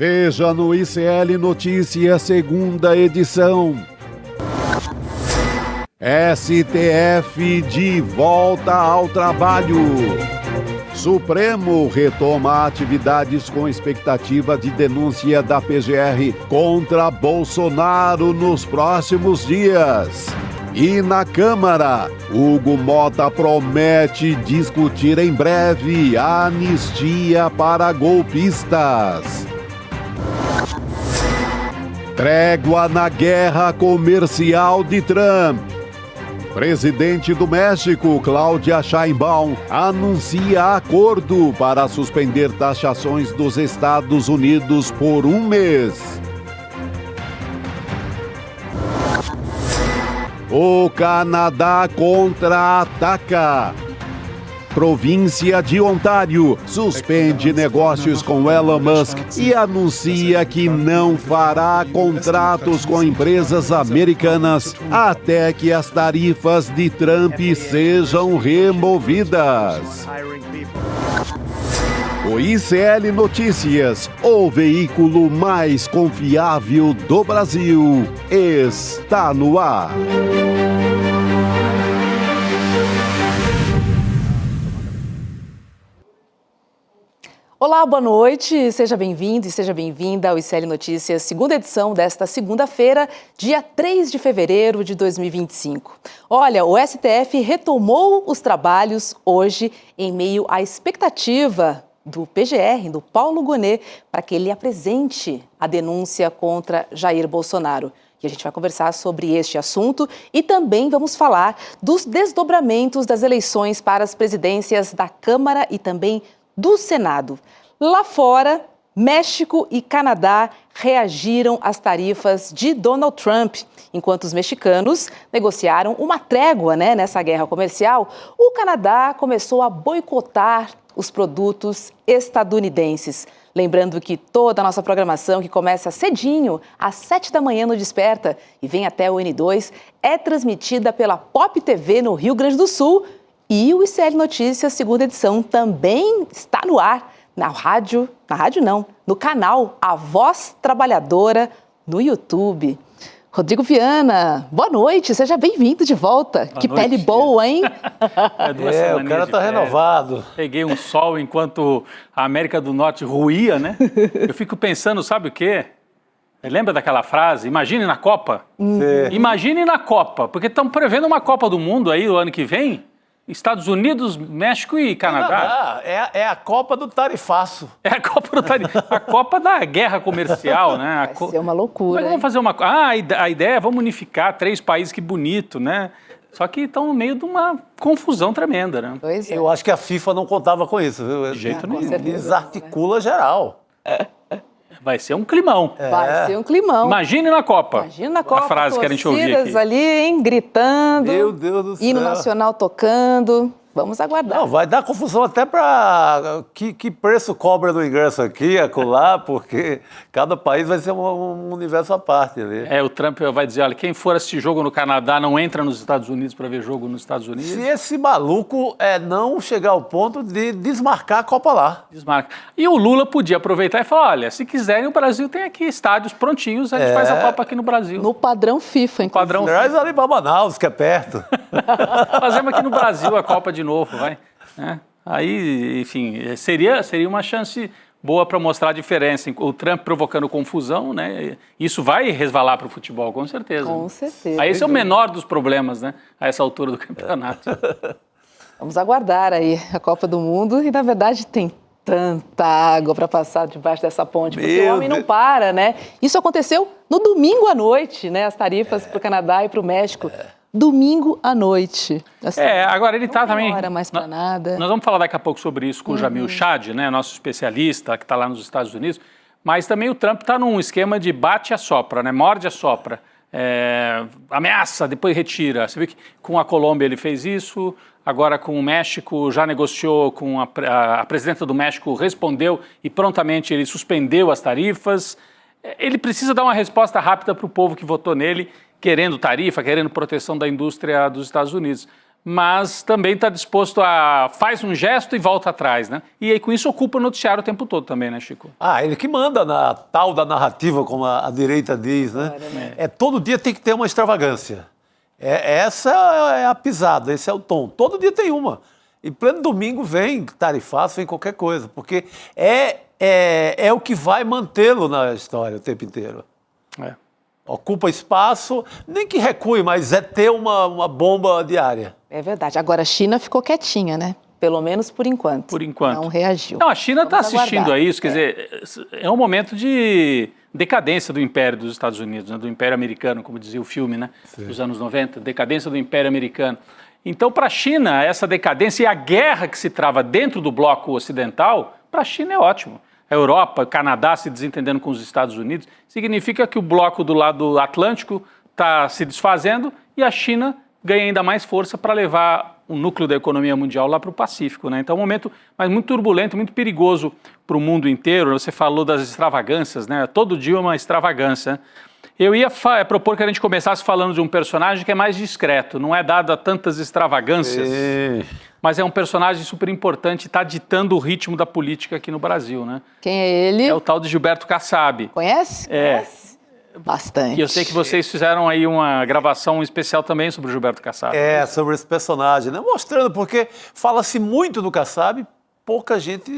Veja no ICL Notícias, segunda edição. STF de volta ao trabalho. Supremo retoma atividades com expectativa de denúncia da PGR contra Bolsonaro nos próximos dias. E na Câmara, Hugo Mota promete discutir em breve a anistia para golpistas. Trégua na guerra comercial de Trump. Presidente do México, Claudia Sheinbaum, anuncia acordo para suspender taxações dos Estados Unidos por um mês. O Canadá contra-ataca. Província de Ontário suspende negócios com Elon Musk e anuncia que não fará contratos com empresas americanas até que as tarifas de Trump sejam removidas. O ICL Notícias, o veículo mais confiável do Brasil, está no ar. Olá, boa noite, seja bem-vindo e seja bem-vinda ao ICL Notícias, segunda edição desta segunda-feira, dia 3 de fevereiro de 2025. Olha, o STF retomou os trabalhos hoje em meio à expectativa do PGR, do Paulo Gonet, para que ele apresente a denúncia contra Jair Bolsonaro. E a gente vai conversar sobre este assunto e também vamos falar dos desdobramentos das eleições para as presidências da Câmara e também do Senado. Lá fora, México e Canadá reagiram às tarifas de Donald Trump. Enquanto os mexicanos negociaram uma trégua, nessa guerra comercial, o Canadá começou a boicotar os produtos estadunidenses. Lembrando que toda a nossa programação, que começa cedinho, às 7 da manhã no Desperta e vem até o N2, é transmitida pela Pop TV no Rio Grande do Sul. E o ICL Notícias, segunda edição, também está no ar, no canal A Voz Trabalhadora, no YouTube. Rodrigo Viana, boa noite, seja bem-vindo de volta. Boa que noite. Pele boa, hein? O cara tá renovado. Peguei um sol enquanto a América do Norte ruía, né? Eu fico pensando, sabe o quê? Lembra daquela frase? Imagine na Copa. Imagine na Copa, porque estão prevendo uma Copa do Mundo aí o ano que vem. Estados Unidos, México e Canadá. É a Copa do Tarifaço. É a Copa do a Copa da guerra comercial, né? Vai ser uma loucura. Mas vamos fazer uma... a ideia é vamos unificar 3 países, que bonito, né? Só que estão no meio de uma confusão tremenda, né? Pois é. Eu acho que a FIFA não contava com isso, viu? De jeito nenhum. Desarticula geral. Vai ser um climão. Vai ser um climão. Imagine na Copa. Imagina na Copa, a frase que a gente ouviu aqui. ali, hein, gritando. Meu Deus do céu. Hino nacional tocando. Vamos aguardar. Não, vai dar confusão até para que preço cobra no ingresso aqui, acolá, porque cada país vai ser um universo à parte ali. O Trump vai dizer, olha, quem for assistir jogo no Canadá não entra nos Estados Unidos para ver jogo nos Estados Unidos. Se esse maluco não chegar ao ponto de desmarcar a Copa lá. Desmarca. E o Lula podia aproveitar e falar, olha, se quiserem, o Brasil tem aqui estádios prontinhos, a gente faz a Copa aqui no Brasil. No padrão FIFA, inclusive. Padrão Traz ali para Manaus, que é perto. Fazemos aqui no Brasil a Copa de novo, vai. Aí, enfim, seria uma chance boa para mostrar a diferença. O Trump provocando confusão, né? Isso vai resvalar para o futebol, com certeza. Com certeza. Aí esse é o menor dos problemas, né? A essa altura do campeonato. Vamos aguardar aí a Copa do Mundo e, na verdade, tem tanta água para passar debaixo dessa ponte, porque o homem não para, né? Isso aconteceu no domingo à noite, né? As tarifas para o Canadá e para o México. Domingo à noite. Assim, agora ele está também... Não era mais para nada. Nós vamos falar daqui a pouco sobre isso com o Jamil Chad, né? Nosso especialista que está lá nos Estados Unidos. Mas também o Trump está num esquema de bate e assopra, né? Morde e assopra. Ameaça, depois retira. Você viu que com a Colômbia ele fez isso, agora com o México já negociou com a presidenta do México, respondeu e prontamente ele suspendeu as tarifas. Ele precisa dar uma resposta rápida para o povo que votou nele, querendo tarifa, querendo proteção da indústria dos Estados Unidos. mas também está disposto faz um gesto e volta atrás, né? E aí com isso ocupa o noticiário o tempo todo também, né, Chico? Ele que manda na tal da narrativa, como a direita diz, né? Todo dia tem que ter uma extravagância. Essa é a pisada, esse é o tom. Todo dia tem uma. E pleno domingo vem tarifaço, vem qualquer coisa, porque é o que vai mantê-lo na história o tempo inteiro. Ocupa espaço, nem que recue, mas é ter uma bomba diária. É verdade. Agora a China ficou quietinha, né? Pelo menos por enquanto. Por enquanto. Não reagiu. Não, a China está assistindo a isso, quer dizer, é um momento de decadência do Império dos Estados Unidos, né? Do Império Americano, como dizia o filme, né? Dos anos 90, decadência do Império Americano. Então, para a China, essa decadência e a guerra que se trava dentro do bloco ocidental, para a China é ótimo. A Europa, o Canadá se desentendendo com os Estados Unidos, significa que o bloco do lado atlântico está se desfazendo e a China ganha ainda mais força para levar o núcleo da economia mundial lá para o Pacífico, né? Então é um momento muito turbulento, muito perigoso para o mundo inteiro. Você falou das extravagâncias, né? Todo dia uma extravagância. Eu ia propor que a gente começasse falando de um personagem que é mais discreto, não é dado a tantas extravagâncias, mas é um personagem super importante e está ditando o ritmo da política aqui no Brasil, né? Quem é ele? É o tal de Gilberto Kassab. Conhece? Conhece? Bastante. E eu sei que vocês fizeram aí uma gravação especial também sobre o Gilberto Kassab. Sobre esse personagem, né? Mostrando, porque fala-se muito do Kassab, pouca gente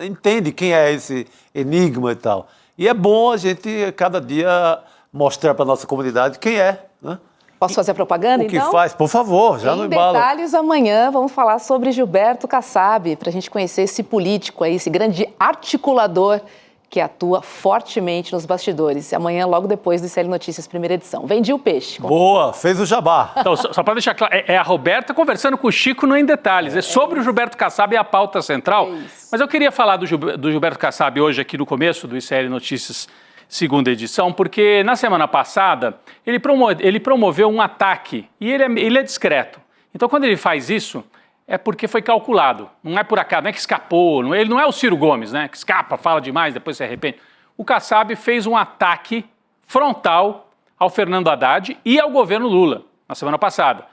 entende quem é esse enigma e tal. E é bom a gente, cada dia, mostrar para a nossa comunidade quem é, né? Posso fazer a propaganda, então? O que faz? Por favor, já no embalo. Em detalhes, amanhã vamos falar sobre Gilberto Kassab, para a gente conhecer esse político aí, esse grande articulador que atua fortemente nos bastidores. Amanhã, logo depois do ICL Notícias, primeira edição. Vendi o peixe. Boa, fez o jabá. Então, só para deixar claro, é a Roberta conversando com o Chico no Em Detalhes. É sobre o Gilberto Kassab e a pauta central. Mas eu queria falar do Gilberto Kassab hoje aqui no começo do ICL Notícias, segunda edição, porque na semana passada ele promoveu um ataque e ele é discreto. Então, quando ele faz isso, é porque foi calculado. Não é por acaso, não é que escapou. Ele não é o Ciro Gomes, né? Que escapa, fala demais, depois se arrepende. O Kassab fez um ataque frontal ao Fernando Haddad e ao governo Lula, na semana passada.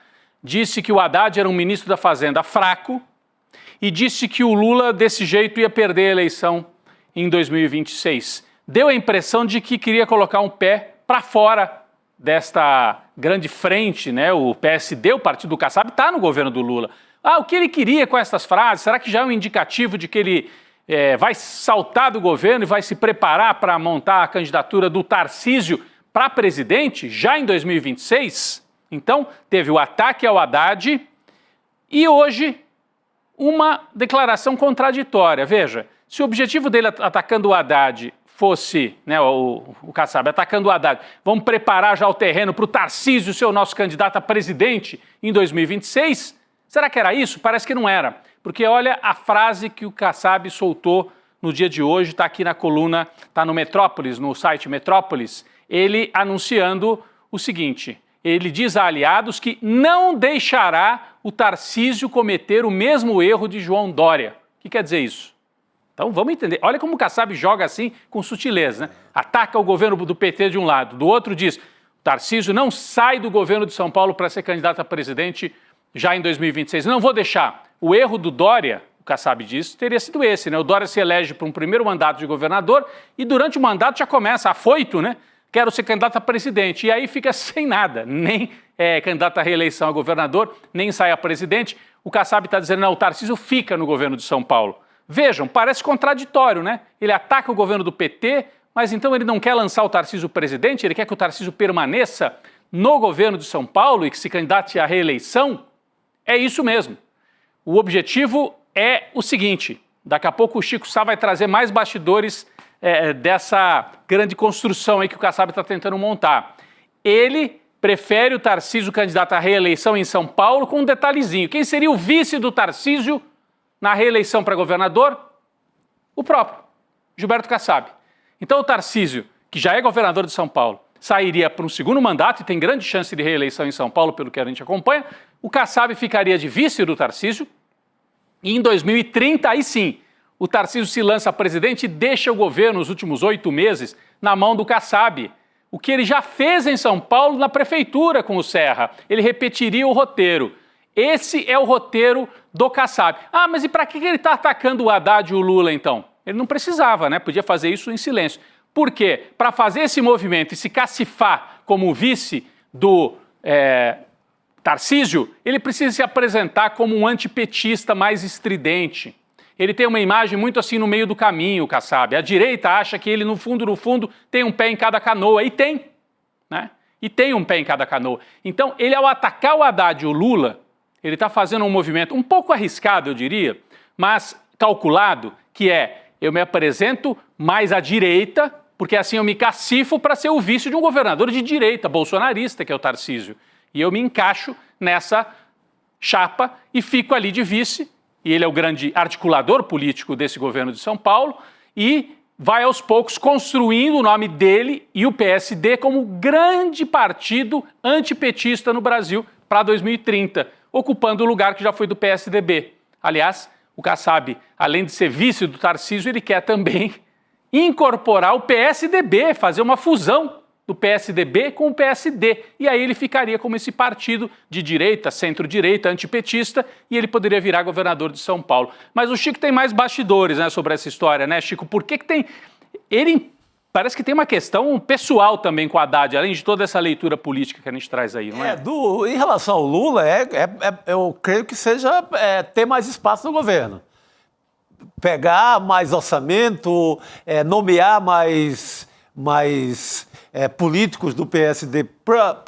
Disse que o Haddad era um ministro da Fazenda fraco e disse que o Lula, desse jeito, ia perder a eleição em 2026. Deu a impressão de que queria colocar um pé para fora desta grande frente, né? O PSD, o partido do Kassab, está no governo do Lula. O que ele queria com essas frases? Será que já é um indicativo de que ele vai saltar do governo e vai se preparar para montar a candidatura do Tarcísio para presidente já em 2026? Então, teve o ataque ao Haddad e hoje uma declaração contraditória. Veja, se o objetivo dele atacando o Haddad fosse, né, o Kassab atacando o Haddad, vamos preparar já o terreno para o Tarcísio ser o nosso candidato a presidente em 2026, será que era isso? Parece que não era, porque olha a frase que o Kassab soltou no dia de hoje, está aqui na coluna, está no Metrópolis, no site Metrópolis, ele anunciando o seguinte, ele diz a aliados que não deixará o Tarcísio cometer o mesmo erro de João Dória. O que quer dizer isso? Então vamos entender, olha como o Kassab joga assim com sutileza, né? Ataca o governo do PT de um lado, do outro diz, o Tarcísio não sai do governo de São Paulo para ser candidato a presidente já em 2026. Não vou deixar. O erro do Dória, o Kassab diz, teria sido esse, né? O Dória se elege para um primeiro mandato de governador e durante o mandato já começa afoito, né? Quero ser candidato a presidente. E aí fica sem nada, nem candidato à reeleição a governador, nem sai a presidente. O Kassab está dizendo, não, o Tarcísio fica no governo de São Paulo. Vejam, parece contraditório, né? Ele ataca o governo do PT, mas então ele não quer lançar o Tarcísio presidente, ele quer que o Tarcísio permaneça no governo de São Paulo e que se candidate à reeleição. É isso mesmo. O objetivo é o seguinte, daqui a pouco o Chico Sá vai trazer mais bastidores dessa grande construção aí que o Kassab está tentando montar. Ele prefere o Tarcísio candidato à reeleição em São Paulo com um detalhezinho. Quem seria o vice do Tarcísio na reeleição para governador? O próprio, Gilberto Kassab. Então o Tarcísio, que já é governador de São Paulo, sairia para um segundo mandato e tem grande chance de reeleição em São Paulo, pelo que a gente acompanha. O Kassab ficaria de vice do Tarcísio e em 2030, aí sim, o Tarcísio se lança a presidente e deixa o governo nos últimos 8 meses na mão do Kassab. O que ele já fez em São Paulo na prefeitura com o Serra. Ele repetiria o roteiro. esse é o roteiro do Kassab. Ah, mas e para que ele está atacando o Haddad e o Lula, então? Ele não precisava, né? Podia fazer isso em silêncio. Por quê? Para fazer esse movimento e se cacifar como vice do Tarcísio, ele precisa se apresentar como um antipetista mais estridente. Ele tem uma imagem muito assim no meio do caminho, o Kassab. A direita acha que ele, no fundo, tem um pé em cada canoa. E tem, né? E tem um pé em cada canoa. Então, ele, ao atacar o Haddad e o Lula, ele está fazendo um movimento um pouco arriscado, eu diria, mas calculado, que eu me apresento mais à direita, porque assim eu me cacifo para ser o vice de um governador de direita, bolsonarista, que é o Tarcísio. E eu me encaixo nessa chapa e fico ali de vice, e ele é o grande articulador político desse governo de São Paulo, e vai aos poucos construindo o nome dele e o PSD como grande partido antipetista no Brasil para 2030, ocupando o lugar que já foi do PSDB. Aliás, o Kassab, além de ser vice do Tarcísio, ele quer também incorporar o PSDB, fazer uma fusão do PSDB com o PSD. E aí ele ficaria como esse partido de direita, centro-direita, antipetista, e ele poderia virar governador de São Paulo. Mas o Chico tem mais bastidores, né, sobre essa história, né, Chico? Por que tem... Ele parece que tem uma questão pessoal também com o Haddad, além de toda essa leitura política que a gente traz aí, não é? Em relação ao Lula, eu creio que seja ter mais espaço no governo. Pegar mais orçamento, nomear mais políticos do PSD para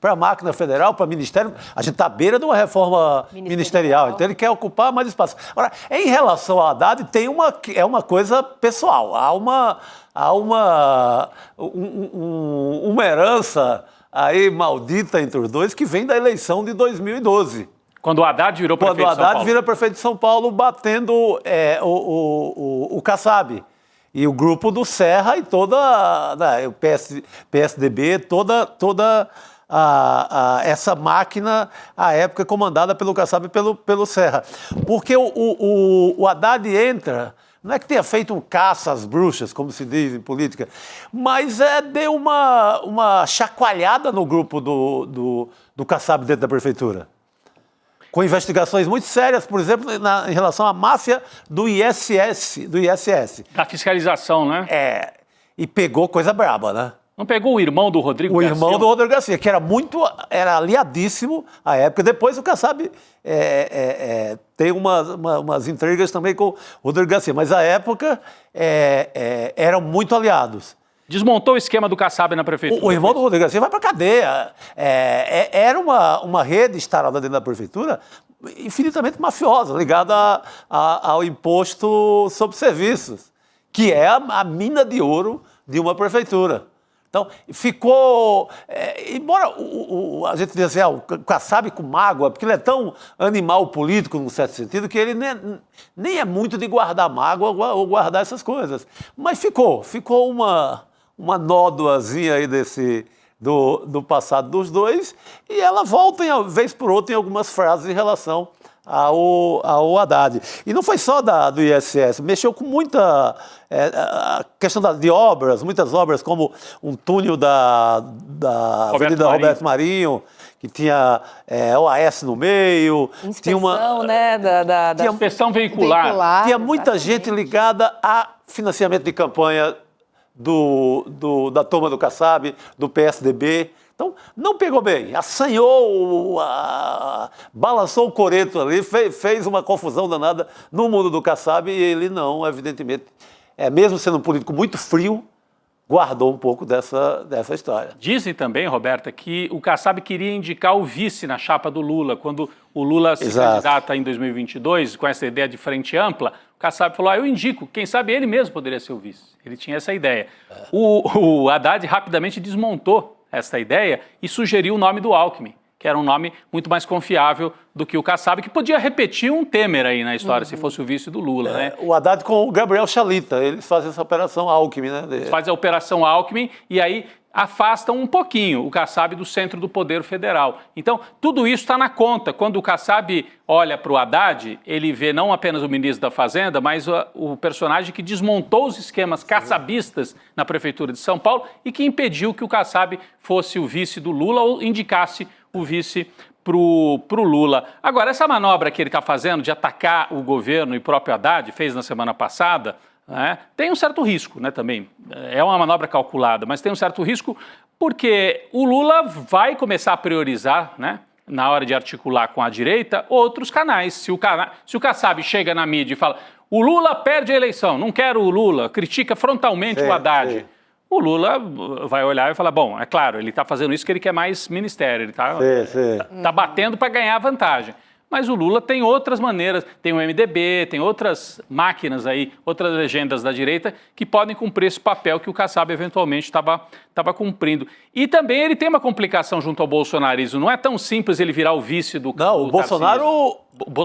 a máquina federal, para o ministério. A gente está à beira de uma reforma ministerial, então ele quer ocupar mais espaço. Agora, em relação ao Haddad, é uma coisa pessoal. Há uma herança aí maldita entre os dois que vem da eleição de 2012. Quando o Haddad virou prefeito de São Paulo. Quando o Haddad vira prefeito de São Paulo, batendo o Kassab. E o grupo do Serra e toda o PSDB, toda essa máquina, à época, comandada pelo Kassab e pelo Serra. Porque o Haddad entra, não é que tenha feito um caça às bruxas, como se diz em política, mas deu uma chacoalhada no grupo do Kassab dentro da prefeitura. Com investigações muito sérias, por exemplo, em relação à máfia do ISS. Da fiscalização, né? E pegou coisa braba, né? Não pegou o irmão do Rodrigo Garcia? O irmão do Rodrigo Garcia, que era aliadíssimo à época. Depois o Kassab tem umas intrigas também com o Rodrigo Garcia, mas à época eram muito aliados. Desmontou o esquema do Kassab na prefeitura. O irmão do Rodrigo Garcia vai para a cadeia. Era uma rede instalada dentro da prefeitura infinitamente mafiosa, ligada ao imposto sobre serviços, que é a mina de ouro de uma prefeitura. Então, ficou... embora a gente diz assim, o Kassab com mágoa, porque ele é tão animal político, num certo sentido, que ele nem é muito de guardar mágoa ou guardar essas coisas. Mas ficou uma nódoazinha aí do passado dos dois, e ela volta, vez por outra, em algumas frases em relação ao Haddad. E não foi só do ISS, mexeu com muita a questão de obras, muitas obras, como um túnel da Avenida Roberto Marinho, que tinha OAS no meio. Inspeção, tinha uma, né? Tinha inspeção veicular. Tinha muita gente ligada a financiamento de campanha da turma do Kassab, do PSDB. Então, não pegou bem, assanhou, balançou o coreto ali, fez uma confusão danada no mundo do Kassab, e ele não, evidentemente, mesmo sendo um político muito frio, guardou um pouco dessa história. Dizem também, Roberta, que o Kassab queria indicar o vice na chapa do Lula. Quando o Lula se candidata em 2022, com essa ideia de frente ampla, o Kassab falou, eu indico, quem sabe ele mesmo poderia ser o vice. Ele tinha essa ideia. O Haddad rapidamente desmontou essa ideia e sugeriu o nome do Alckmin, que era um nome muito mais confiável do que o Kassab, que podia repetir um Temer aí na história, se fosse o vice do Lula, né? O Haddad com o Gabriel Chalita, eles fazem essa operação Alckmin, né? Eles fazem a operação Alckmin e aí afastam um pouquinho o Kassab do centro do poder federal. Então, tudo isso está na conta. Quando o Kassab olha para o Haddad, ele vê não apenas o ministro da Fazenda, mas o personagem que desmontou os esquemas kassabistas na Prefeitura de São Paulo e que impediu que o Kassab fosse o vice do Lula ou indicasse o vice pro Lula. Agora, essa manobra que ele está fazendo de atacar o governo e o próprio Haddad, fez na semana passada, né, tem um certo risco, né, também. É uma manobra calculada, mas tem um certo risco porque o Lula vai começar a priorizar, né, na hora de articular com a direita, outros canais. Se o Kassab chega na mídia e fala o Lula perde a eleição, não quero o Lula, critica frontalmente o Haddad. O Lula vai olhar e falar, bom, é claro, ele está fazendo isso porque ele quer mais ministério, ele está batendo para ganhar vantagem. Mas o Lula tem outras maneiras, tem o MDB, tem outras máquinas aí, outras legendas da direita que podem cumprir esse papel que o Kassab eventualmente estava cumprindo. E também ele tem uma complicação junto ao bolsonarismo, não é tão simples ele virar o vice do Não, o Bolsonaro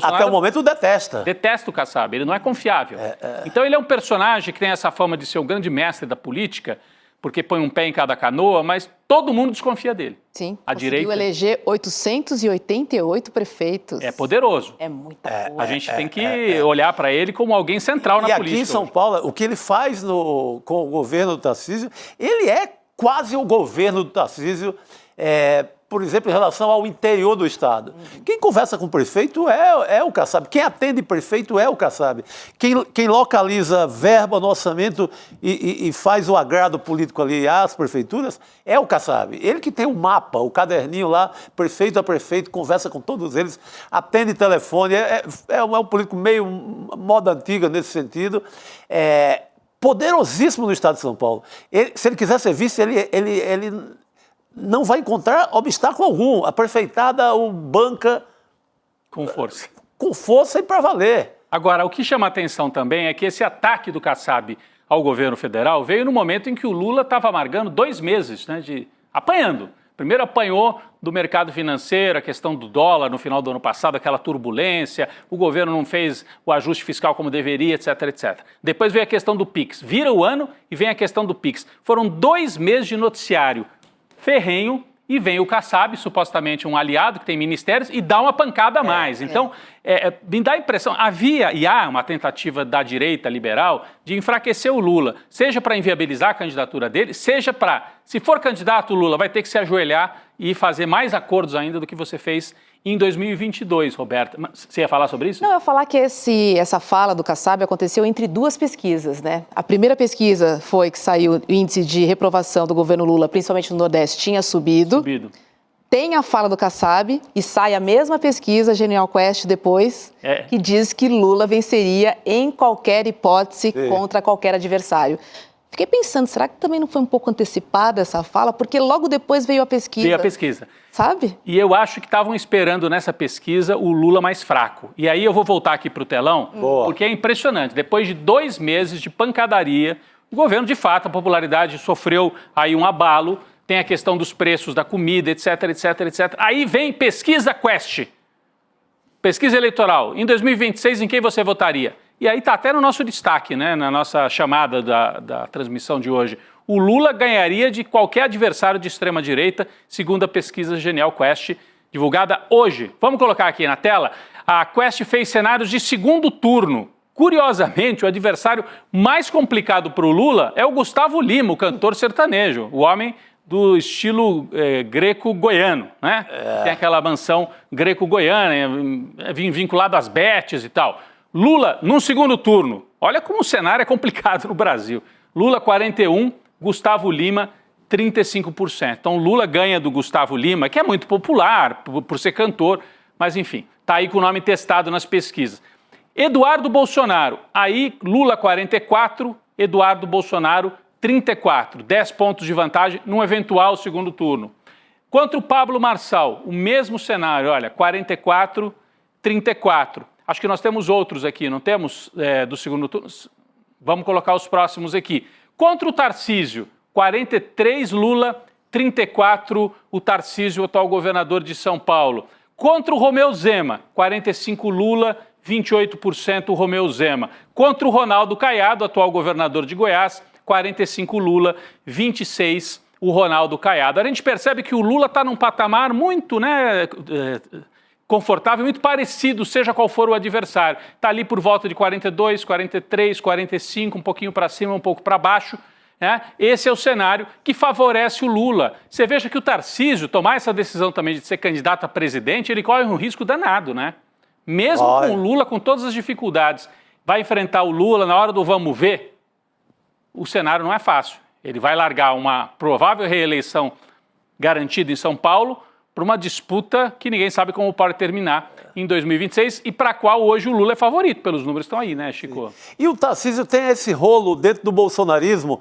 até o momento detesta. Detesta o Kassab, ele não é confiável. Então ele é um personagem que tem essa fama de ser um grande mestre da política, porque põe um pé em cada canoa, mas todo mundo desconfia dele. Sim, a direita eleger 888 prefeitos. É poderoso. É muita coisa. A gente tem que olhar para ele como alguém central na política. E aqui em São Paulo, o que ele faz com o governo do Tarcísio, ele é quase o governo do Tarcísio, por exemplo, em relação ao interior do Estado. Quem conversa com o prefeito é o Kassab. Quem atende prefeito é o Kassab. Quem localiza verba no orçamento e faz o agrado político ali às prefeituras é o Kassab. Ele que tem o mapa, o caderninho lá, prefeito a prefeito, conversa com todos eles, atende telefone. É um político meio moda antiga nesse sentido. Poderosíssimo no Estado de São Paulo. Se ele quiser ser vice, ele não vai encontrar obstáculo algum. A prefeitada o banca com força. Com força e para valer. Agora, o que chama a atenção também é que esse ataque do Kassab ao governo federal veio no momento em que o Lula estava amargando 2 meses, né, apanhando. Primeiro apanhou do mercado financeiro, a questão do dólar no final do ano passado, aquela turbulência, o governo não fez o ajuste fiscal como deveria, etc, etc. Depois veio a questão do PIX. Vira o ano e vem a questão do PIX. Foram 2 meses de noticiário ferrenho e vem o Kassab, supostamente um aliado que tem ministérios, e dá uma pancada a mais. Então, me dá a impressão, havia e há uma tentativa da direita liberal de enfraquecer o Lula, seja para inviabilizar a candidatura dele, seja para, se for candidato o Lula, vai ter que se ajoelhar e fazer mais acordos ainda do que você fez em 2022, Roberta. Você ia falar sobre isso? Não, eu ia falar que essa fala do Kassab aconteceu entre 2 pesquisas, né? A primeira pesquisa foi que saiu o índice de reprovação do governo Lula, principalmente no Nordeste, tinha subido. Tem a fala do Kassab e sai a mesma pesquisa, Genial Quest, depois, que diz que Lula venceria em qualquer hipótese contra qualquer adversário. Fiquei pensando, será que também não foi um pouco antecipada essa fala? Porque logo depois veio a pesquisa. Veio a pesquisa. Sabe? E eu acho que estavam esperando nessa pesquisa o Lula mais fraco. E aí eu vou voltar aqui para o telão, porque é impressionante. Depois de 2 meses de pancadaria, o governo, de fato, a popularidade sofreu aí um abalo. Tem a questão dos preços da comida, etc, etc, etc. Aí vem pesquisa Quest. Pesquisa eleitoral. Em 2026, em quem você votaria? E aí está até no nosso destaque, né, na nossa chamada da transmissão de hoje. O Lula ganharia de qualquer adversário de extrema-direita, segundo a pesquisa Genial Quest, divulgada hoje. Vamos colocar aqui na tela? A Quest fez cenários de segundo turno. Curiosamente, o adversário mais complicado para o Lula é o Gustavo Lima, o cantor sertanejo, o homem do estilo greco-goiano, né? Tem aquela mansão greco-goiana, vinculado às betes e tal. Lula, num segundo turno. Olha como o cenário é complicado no Brasil. Lula, 41%, Gustavo Lima, 35%. Então, Lula ganha do Gustavo Lima, que é muito popular por ser cantor, mas enfim, está aí com o nome testado nas pesquisas. Eduardo Bolsonaro, aí Lula, 44%, Eduardo Bolsonaro, 34%. 10 pontos de vantagem num eventual segundo turno. Contra o Pablo Marçal, o mesmo cenário, olha, 44%, 34%. Acho que nós temos outros aqui, não temos do segundo turno? Vamos colocar os próximos aqui. Contra o Tarcísio, 43% Lula, 34% o Tarcísio, o atual governador de São Paulo. Contra o Romeu Zema, 45% Lula, 28% o Romeu Zema. Contra o Ronaldo Caiado, atual governador de Goiás, 45% Lula, 26% o Ronaldo Caiado. A gente percebe que o Lula está num patamar muito, né, confortável, muito parecido, seja qual for o adversário. Está ali por volta de 42, 43, 45, um pouquinho para cima, um pouco para baixo. Esse é o cenário que favorece o Lula. Você veja que o Tarcísio tomar essa decisão também de ser candidato a presidente, ele corre um risco danado, né? Mesmo com o Lula, com todas as dificuldades, vai enfrentar o Lula na hora do vamos ver, o cenário não é fácil. Ele vai largar uma provável reeleição garantida em São Paulo para uma disputa que ninguém sabe como pode terminar em 2026 e para a qual hoje o Lula é favorito, pelos números que estão aí, né, Chico? E o Tarcísio tem esse rolo dentro do bolsonarismo.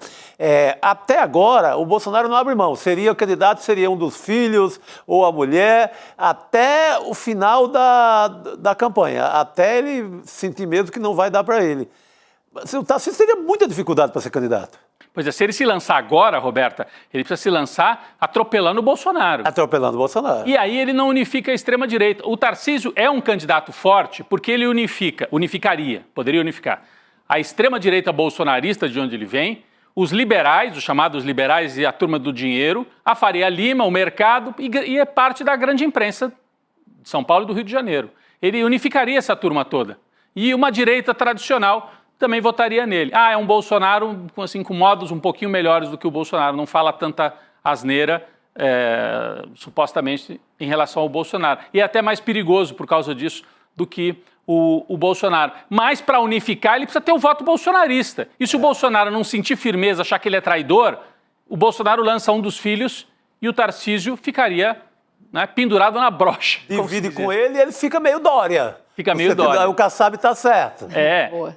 Até agora, o Bolsonaro não abre mão. Seria o candidato, seria um dos filhos ou a mulher, até o final da campanha, até ele sentir mesmo que não vai dar para ele. O Tarcísio teria muita dificuldade para ser candidato. Pois é, se ele se lançar agora, Roberta, ele precisa se lançar atropelando o Bolsonaro. Atropelando o Bolsonaro. E aí ele não unifica a extrema-direita. O Tarcísio é um candidato forte porque ele poderia unificar a extrema-direita bolsonarista, de onde ele vem, os liberais, os chamados liberais e a turma do dinheiro, a Faria Lima, o mercado e é parte da grande imprensa de São Paulo e do Rio de Janeiro. Ele unificaria essa turma toda. E uma direita tradicional também votaria nele. É um Bolsonaro assim, com modos um pouquinho melhores do que o Bolsonaro, não fala tanta asneira, supostamente, em relação ao Bolsonaro. E é até mais perigoso por causa disso do que o Bolsonaro. Mas para unificar, ele precisa ter o voto bolsonarista. E se o Bolsonaro não sentir firmeza, achar que ele é traidor, o Bolsonaro lança um dos filhos e o Tarcísio ficaria pendurado na brocha. Divide com ele e ele fica meio Dória. Fica meio Dória. O Kassab está certo.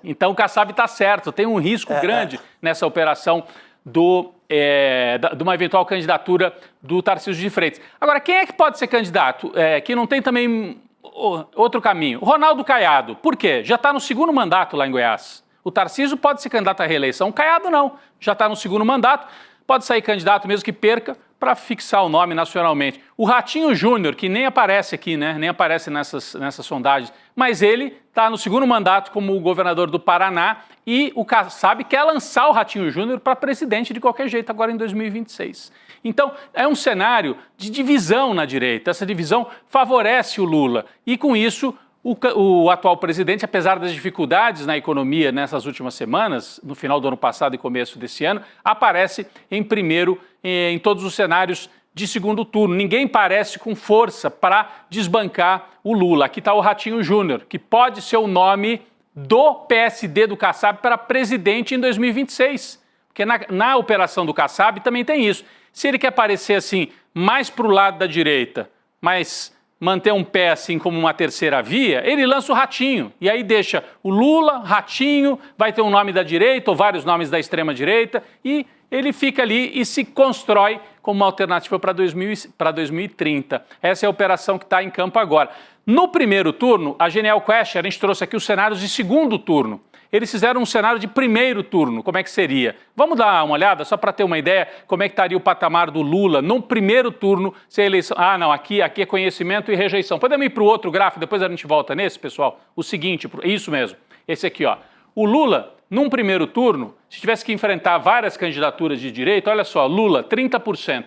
Então o Kassab está certo. Tem um risco grande nessa operação de uma eventual candidatura do Tarcísio de Freitas. Agora, quem é que pode ser candidato? Que não tem também outro caminho. Ronaldo Caiado. Por quê? Já está no segundo mandato lá em Goiás. O Tarcísio pode ser candidato à reeleição. O Caiado não. Já está no segundo mandato. Pode sair candidato mesmo que perca para fixar o nome nacionalmente. O Ratinho Júnior, que nem aparece aqui, né? Nem aparece nessas sondagens, mas ele está no segundo mandato como governador do Paraná e o Kassab quer lançar o Ratinho Júnior para presidente de qualquer jeito agora em 2026. Então, é um cenário de divisão na direita. Essa divisão favorece o Lula e, com isso, o atual presidente, apesar das dificuldades na economia nessas últimas semanas, no final do ano passado e começo desse ano, aparece em primeiro em todos os cenários de segundo turno. Ninguém parece com força para desbancar o Lula. Aqui está o Ratinho Júnior, que pode ser o nome do PSD do Kassab para presidente em 2026. Porque na operação do Kassab também tem isso. Se ele quer parecer assim mais para o lado da direita, mas manter um pé assim como uma terceira via, ele lança o Ratinho. E aí deixa o Lula, Ratinho, vai ter um nome da direita ou vários nomes da extrema-direita e ele fica ali e se constrói como uma alternativa para 2030. Essa é a operação que está em campo agora. No primeiro turno, a Genial Quest, a gente trouxe aqui os cenários de segundo turno. Eles fizeram um cenário de primeiro turno, como é que seria? Vamos dar uma olhada, só para ter uma ideia, como é que estaria o patamar do Lula no primeiro turno, se a eleição... não, aqui é conhecimento e rejeição. Podemos ir para o outro gráfico, depois a gente volta nesse, pessoal? O seguinte, isso mesmo, esse aqui, ó. O Lula, num primeiro turno, se tivesse que enfrentar várias candidaturas de direita, olha só, Lula, 30%.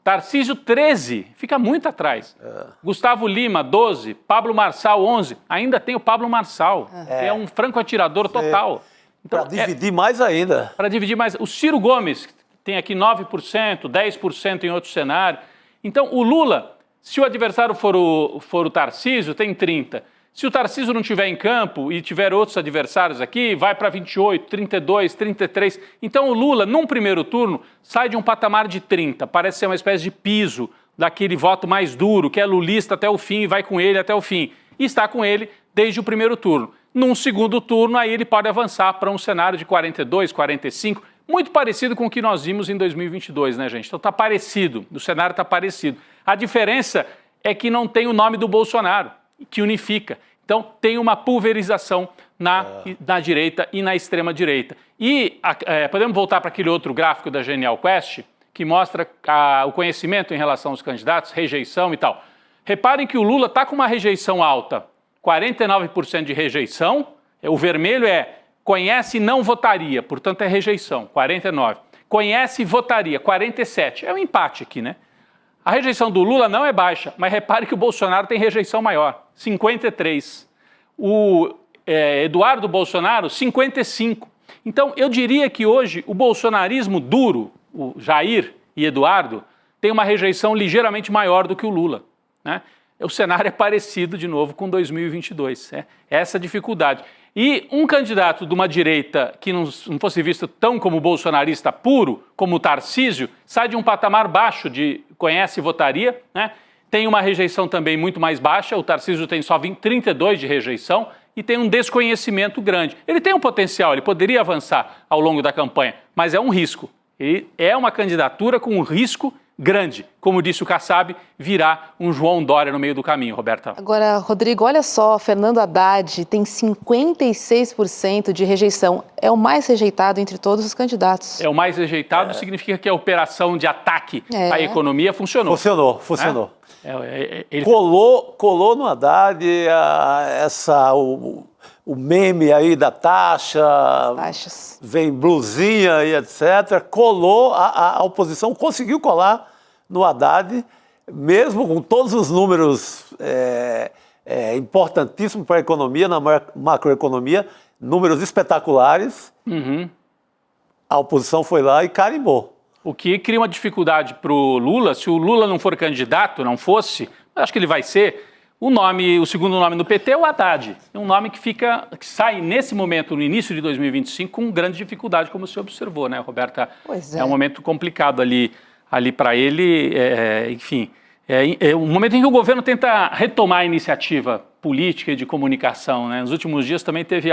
Tarcísio, 13%, fica muito atrás. Gustavo Lima, 12%. Pablo Marçal, 11%. Ainda tem o Pablo Marçal, que é um franco atirador total. Então, para dividir mais ainda. Para dividir mais. O Ciro Gomes tem aqui 9%, 10% em outro cenário. Então, o Lula, se o adversário for o Tarcísio, tem 30%. Se o Tarcísio não estiver em campo e tiver outros adversários aqui, vai para 28, 32, 33. Então o Lula, num primeiro turno, sai de um patamar de 30. Parece ser uma espécie de piso daquele voto mais duro, que é lulista até o fim e vai com ele até o fim. E está com ele desde o primeiro turno. Num segundo turno, aí ele pode avançar para um cenário de 42, 45, muito parecido com o que nós vimos em 2022, né, gente? Então está parecido, o cenário está parecido. A diferença é que não tem o nome do Bolsonaro, que unifica. Então, tem uma pulverização na direita e na extrema-direita. E podemos voltar para aquele outro gráfico da Genial Quest, que mostra o conhecimento em relação aos candidatos, rejeição e tal. Reparem que o Lula está com uma rejeição alta, 49% de rejeição. O vermelho é conhece e não votaria, portanto é rejeição, 49%. Conhece e votaria, 47%. É um empate aqui, né? A rejeição do Lula não é baixa, mas repare que o Bolsonaro tem rejeição maior, 53%. O Eduardo Bolsonaro, 55%. Então, eu diria que hoje o bolsonarismo duro, o Jair e Eduardo, tem uma rejeição ligeiramente maior do que o Lula, né? O cenário é parecido, de novo, com 2022. Essa dificuldade. E um candidato de uma direita que não fosse visto tão como bolsonarista puro, como o Tarcísio, sai de um patamar baixo de conhece e votaria, né? Tem uma rejeição também muito mais baixa, o Tarcísio tem só 32 de rejeição e tem um desconhecimento grande. Ele tem um potencial, ele poderia avançar ao longo da campanha, mas é um risco. E é uma candidatura com um risco grande. Como disse o Kassab, virá um João Dória no meio do caminho, Roberta. Agora, Rodrigo, olha só, Fernando Haddad tem 56% de rejeição. É o mais rejeitado entre todos os candidatos. É o mais rejeitado, significa que a operação de ataque à economia funcionou. Funcionou. Ele... Colou no Haddad o meme aí da taxas, vem blusinha e etc. Colou, a oposição conseguiu colar no Haddad, mesmo com todos os números importantíssimos para a economia, na macroeconomia, números espetaculares. A oposição foi lá e carimbou. O que cria uma dificuldade para o Lula, se o Lula não for candidato, não fosse, acho que ele vai ser, o segundo nome no PT é o Haddad. É um nome que sai nesse momento, no início de 2025, com grande dificuldade, como você observou, né, Roberta? Pois é. É um momento complicado ali para ele, enfim. É um momento em que o governo tenta retomar a iniciativa política e de comunicação, né? Nos últimos dias também teve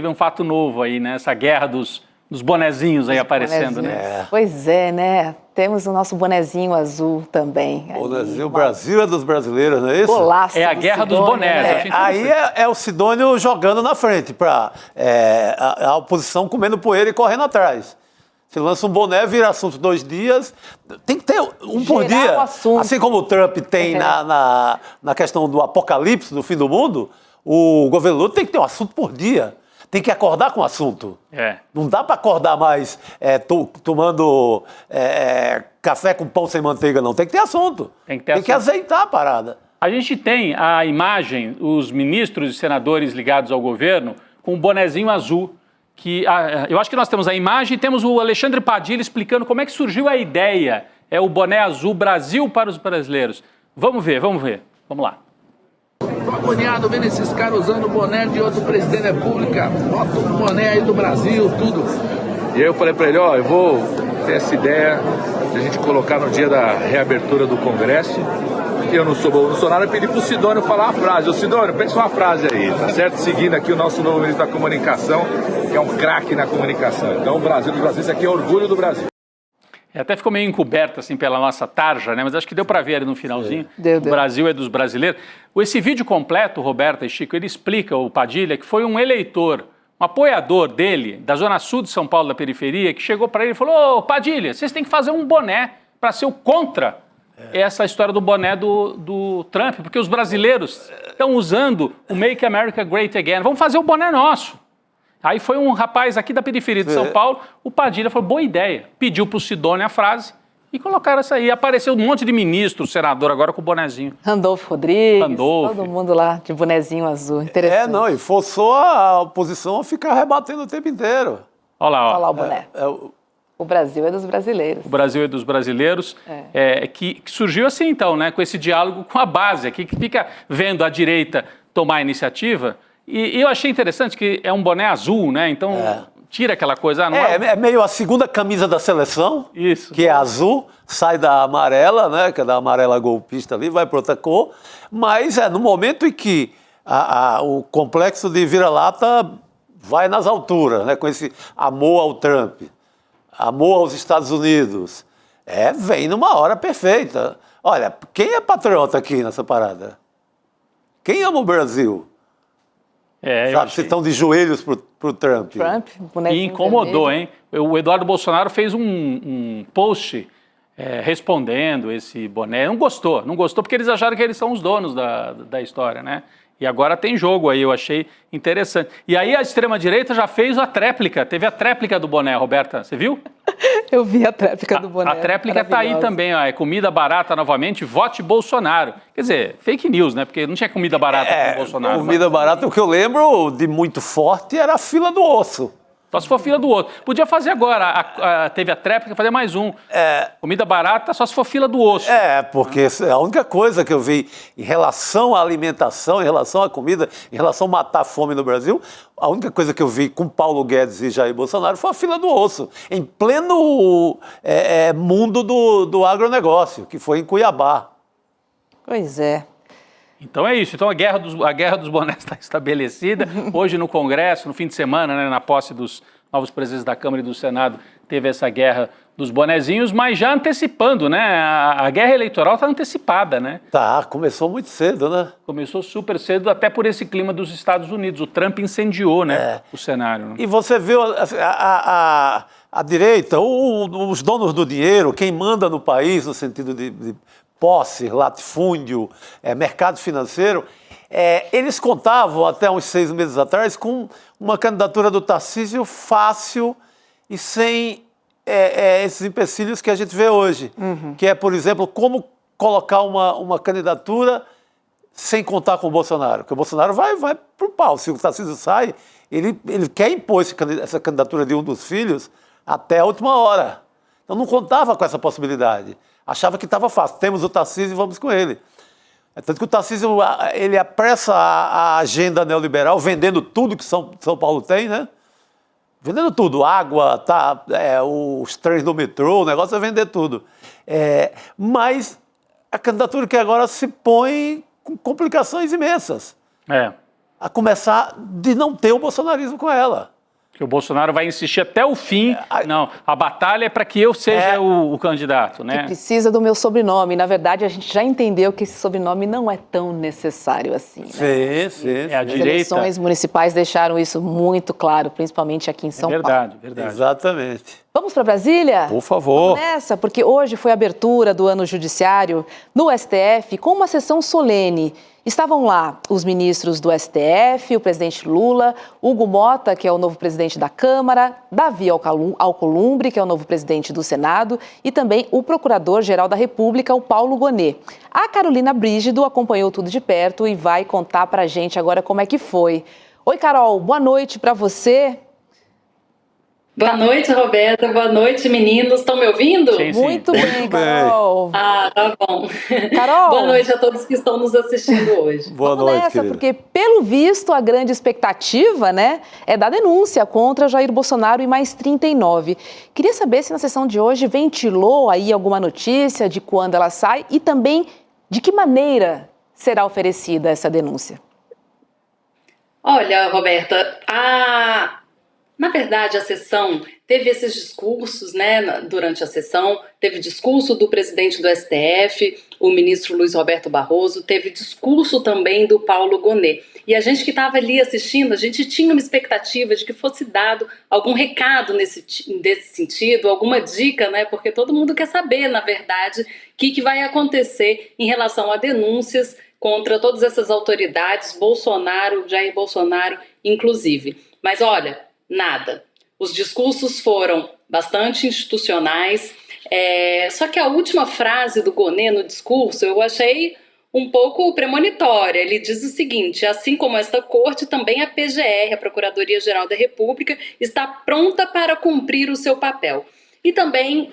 um fato novo aí, né? Essa guerra dos bonezinhos aí aparecendo, né? Pois é, né? Temos o nosso bonezinho azul também. Bonezinho, o Brasil é dos brasileiros, não é isso? Golaço é a guerra dos bonés. Aí é o Sidônio jogando na frente, para a oposição comendo poeira e correndo atrás. Você lança um boné, vira assunto 2 dias, tem que ter um por dia. Assim como o Trump tem na questão do apocalipse, do fim do mundo, o governo Lula tem que ter um assunto por dia. Tem que acordar com o assunto. Não dá para acordar mais tomando café com pão sem manteiga, não. Tem que ter assunto. Tem que azeitar a parada. A gente tem a imagem, os ministros e senadores ligados ao governo, com um bonezinho azul. Eu acho que nós temos a imagem e temos o Alexandre Padilha explicando como é que surgiu a ideia. É o boné azul Brasil para os brasileiros. Vamos ver. Vamos lá. Tô agoniado vendo esses caras usando o boné de outro presidente da República. Bota o boné aí do Brasil, tudo. E aí eu falei pra ele, eu vou ter essa ideia de a gente colocar no dia da reabertura do Congresso. Eu não sou Bolsonaro, eu pedi pro Sidônio falar a frase. Ô Sidônio, pensa uma frase aí, tá certo? Seguindo aqui o nosso novo ministro da Comunicação, que é um craque na comunicação. Então o Brasil do Brasil, isso aqui é orgulho do Brasil. Até ficou meio encoberto assim pela nossa tarja, né? Mas acho que deu para ver ali no finalzinho. O Brasil é dos brasileiros. Esse vídeo completo, Roberta e Chico, ele explica, o Padilha, que foi um eleitor, um apoiador dele, da Zona Sul de São Paulo, da periferia, que chegou para ele e falou, ô Padilha, vocês têm que fazer um boné para ser o contra essa história do boné do Trump, porque os brasileiros estão usando o Make America Great Again. Vamos fazer o boné nosso. Aí foi um rapaz aqui da periferia de São Paulo, o Padilha falou, boa ideia. Pediu para o Sidônio a frase e colocaram essa aí. Apareceu um monte de ministro, senador agora com o bonezinho. Randolfo Rodrigues, todo mundo lá de bonezinho azul. Interessante. E forçou a oposição a ficar rebatendo o tempo inteiro. Olha lá, ó. Olha lá o boné. O Brasil é dos brasileiros. O Brasil é dos brasileiros, que surgiu assim então, né, com esse diálogo com a base aqui, que fica vendo a direita tomar a iniciativa. E eu achei interessante que é um boné azul, né, então tira aquela coisa... É meio a segunda camisa da seleção, isso, que é azul, sai da amarela, né, que é da amarela golpista ali, vai para outra cor, mas no momento em que o complexo de vira-lata vai nas alturas, né, com esse amor ao Trump, amor aos Estados Unidos, vem numa hora perfeita. Olha, quem é patriota aqui nessa parada? Quem ama o Brasil? Sabe, se estão de joelhos pro Trump. E incomodou, vermelho. Hein? O Eduardo Bolsonaro fez um post respondendo esse boné. Não gostou porque eles acharam que eles são os donos da história, né? E agora tem jogo aí, eu achei interessante. E aí a extrema-direita já fez a tréplica, teve a tréplica do boné, Roberta, você viu? Eu vi a tréplica do boné. A tréplica está aí também, ó, é comida barata novamente, vote Bolsonaro. Quer dizer, fake news, né? Porque não tinha comida barata com o Bolsonaro. Comida barata, o que eu lembro de muito forte era a fila do osso. Só se for fila do outro. Podia fazer agora, teve a tréplica, fazer mais um. Comida barata, só se for fila do osso. Porque a única coisa que eu vi em relação à alimentação, em relação à comida, em relação a matar a fome no Brasil, a única coisa que eu vi com Paulo Guedes e Jair Bolsonaro foi a fila do osso, em pleno mundo do agronegócio, que foi em Cuiabá. Pois é. Então é isso. Então a guerra dos bonés está estabelecida. Hoje no Congresso, no fim de semana, né, na posse dos novos presidentes da Câmara e do Senado, teve essa guerra dos bonezinhos, mas já antecipando, né? A guerra eleitoral está antecipada, né? Começou muito cedo, né? Começou super cedo, até por esse clima dos Estados Unidos. O Trump incendiou, né, o cenário. Né? E você viu a direita, os donos do dinheiro, quem manda no país no sentido de posse, latifúndio, mercado financeiro, eles contavam até uns 6 meses atrás com uma candidatura do Tarcísio fácil e sem esses empecilhos que a gente vê hoje, que é, por exemplo, como colocar uma candidatura sem contar com o Bolsonaro, porque o Bolsonaro vai para o pau. Se o Tarcísio sai, ele quer impor essa candidatura de um dos filhos até a última hora. Então não contava com essa possibilidade. Achava que estava fácil. Temos o Tarcísio e vamos com ele. Tanto que o Tarcísio, ele apressa a agenda neoliberal, vendendo tudo que São Paulo tem, né? Vendendo tudo. Água, os trens do metrô, o negócio é vender tudo. Mas a candidatura que agora se põe com complicações imensas. A começar de não ter o bolsonarismo com ela. Que o Bolsonaro vai insistir até o fim. Não, a batalha é para que eu seja o candidato, né? Que precisa do meu sobrenome. Na verdade, a gente já entendeu que esse sobrenome não é tão necessário assim. Né? Sim. A As direita... eleições municipais deixaram isso muito claro, principalmente aqui em São Paulo. Verdade. Exatamente. Vamos para Brasília? Por favor. Vamos nessa, porque hoje foi a abertura do ano judiciário no STF com uma sessão solene. Estavam lá os ministros do STF, o presidente Lula, Hugo Mota, que é o novo presidente da Câmara, Davi Alcolumbre, que é o novo presidente do Senado, e também o procurador-geral da República, o Paulo Gonet. A Carolina Brígido acompanhou tudo de perto e vai contar pra gente agora como é que foi. Oi, Carol, boa noite para você. Boa noite, Roberta. Boa noite, meninos. Estão me ouvindo? Sim. Muito bem, Carol. Tá bom. Carol. Boa noite a todos que estão nos assistindo hoje. Boa Vamos noite, nessa, querida. porque pelo visto a grande expectativa, né, é da denúncia contra Jair Bolsonaro e mais 39. Queria saber se na sessão de hoje ventilou aí alguma notícia de quando ela sai e também de que maneira será oferecida essa denúncia. Olha, Roberta, na verdade, a sessão teve esses discursos, né, durante a sessão, teve discurso do presidente do STF, o ministro Luiz Roberto Barroso, teve discurso também do Paulo Gonet. E a gente que estava ali assistindo, a gente tinha uma expectativa de que fosse dado algum recado desse sentido, alguma dica, né, porque todo mundo quer saber, na verdade, o que vai acontecer em relação a denúncias contra todas essas autoridades, Jair Bolsonaro, inclusive. Mas olha, nada. Os discursos foram bastante institucionais, só que a última frase do Gonet no discurso eu achei um pouco premonitória. Ele diz o seguinte: assim como esta corte, também a PGR, a Procuradoria-Geral da República, está pronta para cumprir o seu papel. E também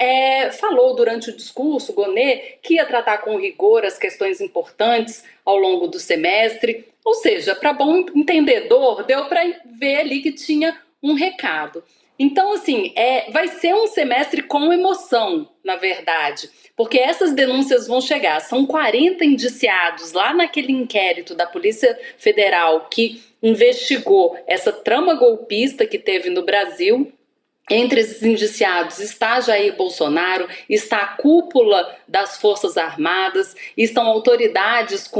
falou durante o discurso, Gonet, que ia tratar com rigor as questões importantes ao longo do semestre. Ou seja, para bom entendedor, deu para ver ali que tinha um recado. Então, assim, vai ser um semestre com emoção, na verdade, porque essas denúncias vão chegar. São 40 indiciados lá naquele inquérito da Polícia Federal que investigou essa trama golpista que teve no Brasil. Entre esses indiciados está Jair Bolsonaro, está a cúpula das Forças Armadas, estão autoridades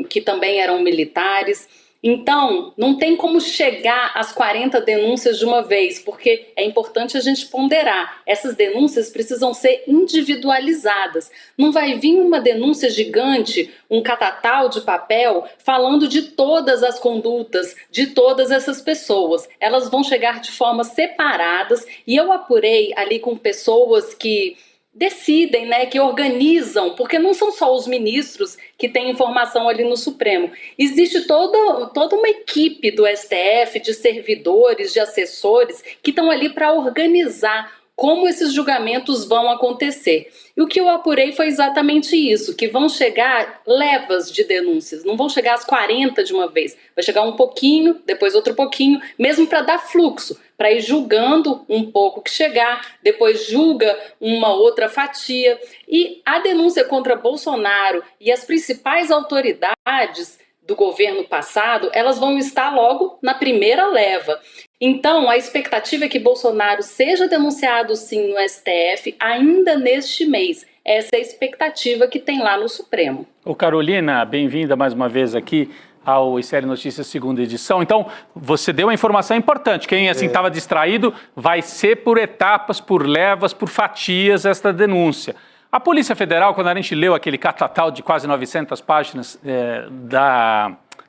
que também eram militares. Então, não tem como chegar às 40 denúncias de uma vez, porque é importante a gente ponderar. Essas denúncias precisam ser individualizadas. Não vai vir uma denúncia gigante, um catatal de papel, falando de todas as condutas, de todas essas pessoas. Elas vão chegar de forma separadas, e eu apurei ali com pessoas que decidem, né, que organizam, porque não são só os ministros que têm informação ali no Supremo. Existe toda uma equipe do STF, de servidores, de assessores, que estão ali para organizar como esses julgamentos vão acontecer. E o que eu apurei foi exatamente isso, que vão chegar levas de denúncias, não vão chegar às 40 de uma vez, vai chegar um pouquinho, depois outro pouquinho, mesmo para dar fluxo, para ir julgando um pouco que chegar, depois julga uma outra fatia. E a denúncia contra Bolsonaro e as principais autoridades do governo passado, elas vão estar logo na primeira leva. Então, a expectativa é que Bolsonaro seja denunciado, sim, no STF ainda neste mês. Essa é a expectativa que tem lá no Supremo. Ô Carolina, bem-vinda mais uma vez aqui ao ICL Notícias segunda edição. Então, você deu uma informação importante. Quem assim estava distraído, vai ser por etapas, por levas, por fatias esta denúncia. A Polícia Federal, quando a gente leu aquele catatal de quase 900 páginas